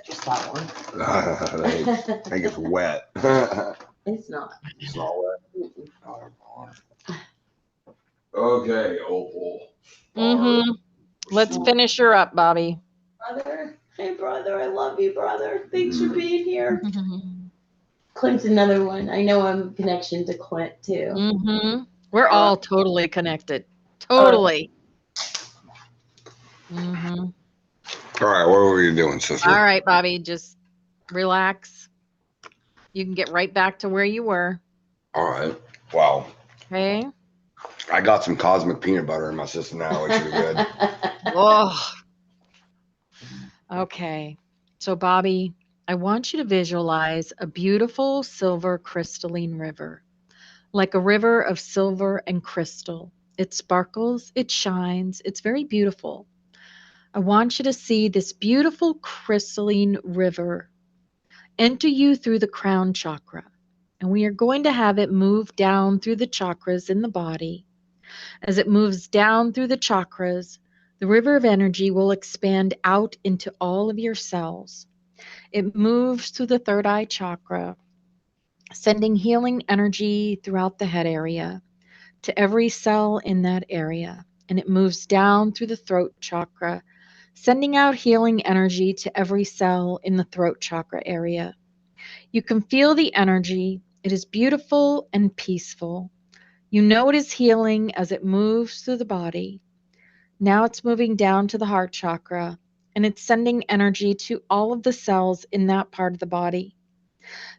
Speaker 3: Just that one.
Speaker 1: I think it's wet.
Speaker 3: It's not.
Speaker 1: It's not wet.
Speaker 3: Mm-mm.
Speaker 1: Oh, okay, Opal.
Speaker 2: Mhm. Let's finish her up, Bobby.
Speaker 3: Brother, hey brother, I love you, brother. Thanks for being here. Clint's another one. I know I'm a connection to Clint too.
Speaker 2: Mhm. We're
Speaker 3: Uh,
Speaker 2: all totally connected.
Speaker 3: oh,
Speaker 2: Totally. Mhm.
Speaker 1: All right, what were you doing, sister?
Speaker 2: All right, Bobby, just relax. You can get right back to where you were.
Speaker 1: All right. Well,
Speaker 2: Okay.
Speaker 1: I got some cosmic peanut butter in my system now, which is good.
Speaker 2: Oh, okay. So, Bobby, I want you to visualize a beautiful silver crystalline river, like a river of silver and crystal. It sparkles, it shines, it's very beautiful. I want you to see this beautiful crystalline river enter you through the crown chakra. And we are going to have it move down through the chakras in the body. As it moves down through the chakras, the river of energy will expand out into all of your cells. It moves through the third eye chakra, sending healing energy throughout the head area to every cell in that area. And it moves down through the throat chakra, sending out healing energy to every cell in the throat chakra area. You can feel the energy. It is beautiful and peaceful. You know it is healing as it moves through the body. Now it's moving down to the heart chakra, and it's sending energy to all of the cells in that part of the body.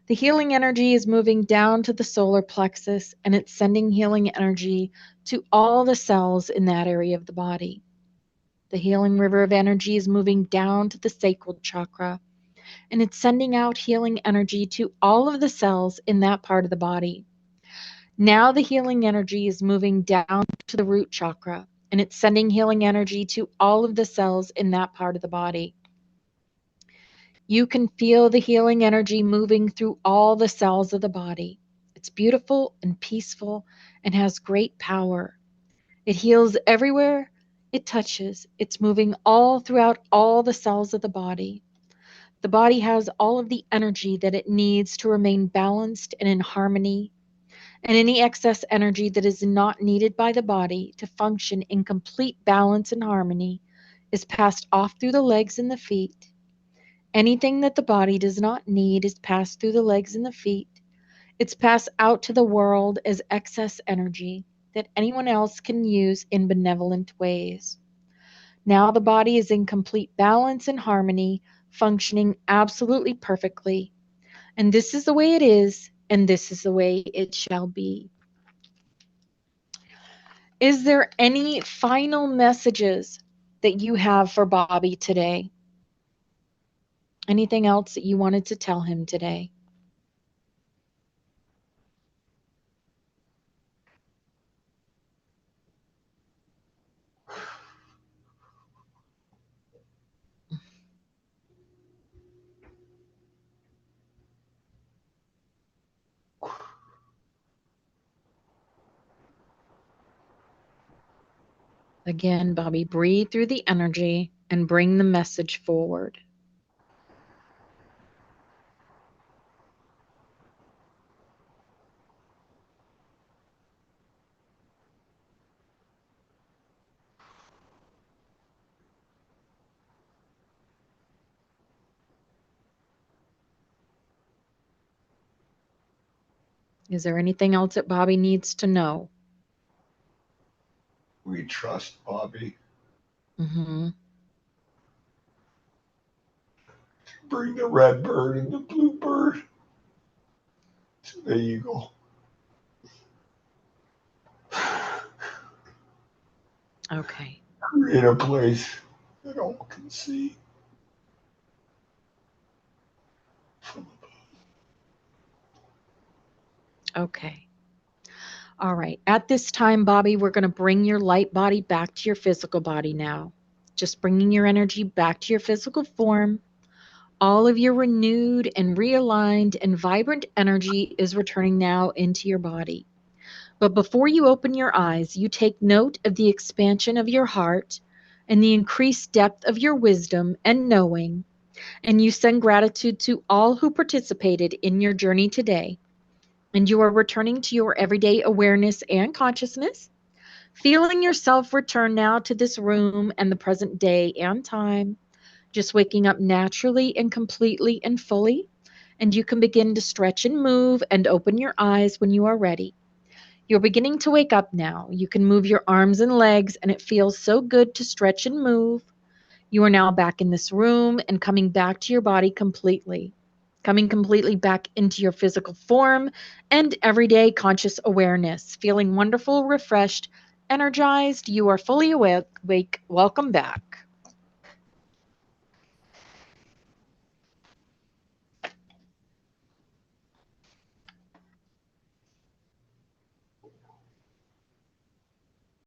Speaker 2: The healing energy is moving down to the solar plexus, and it's sending healing energy to all the cells in that area of the body. The healing river of energy is moving down to the sacral chakra, and it's sending out healing energy to all of the cells in that part of the body. Now the healing energy is moving down to the root chakra, and it's sending healing energy to all of the cells in that part of the body. You can feel the healing energy moving through all the cells of the body. It's beautiful and peaceful and has great power. It heals everywhere. It touches. It's moving all throughout all the cells of the body. The body has all of the energy that it needs to remain balanced and in harmony, and any excess energy that is not needed by the body to function in complete balance and harmony is passed off through the legs and the feet. Anything that the body does not need is passed through the legs and the feet. It's passed out to the world as excess energy that anyone else can use in benevolent ways. Now the body is in complete balance and harmony, functioning absolutely perfectly. And this is the way it is, and this is the way it shall be. Is there any final messages that you have for Bobby today? Anything else that you wanted to tell him today? Again, Bobby, breathe through the energy and bring the message forward. Is there anything else that Bobby needs to know?
Speaker 1: We trust Bobby.
Speaker 2: Mm-hmm.
Speaker 1: Bring the red bird and the blue bird to the eagle.
Speaker 2: Okay.
Speaker 1: Create a place that all can see.
Speaker 2: Okay. All right. At this time, Bobby, we're going to bring your light body back to your physical body now. Just bringing your energy back to your physical form. All of your renewed and realigned and vibrant energy is returning now into your body. But before you open your eyes, you take note of the expansion of your heart and the increased depth of your wisdom and knowing, and you send gratitude to all who participated in your journey today. And you are returning to your everyday awareness and consciousness, feeling yourself return now to this room and the present day and time, just waking up naturally and completely and fully. And you can begin to stretch and move and open your eyes when you are ready. You're beginning to wake up now. You can move your arms and legs, and it feels so good to stretch and move. You are now back in this room and coming back to your body completely, coming completely back into your physical form and everyday conscious awareness, feeling wonderful, refreshed, energized. You are fully awake. Welcome back.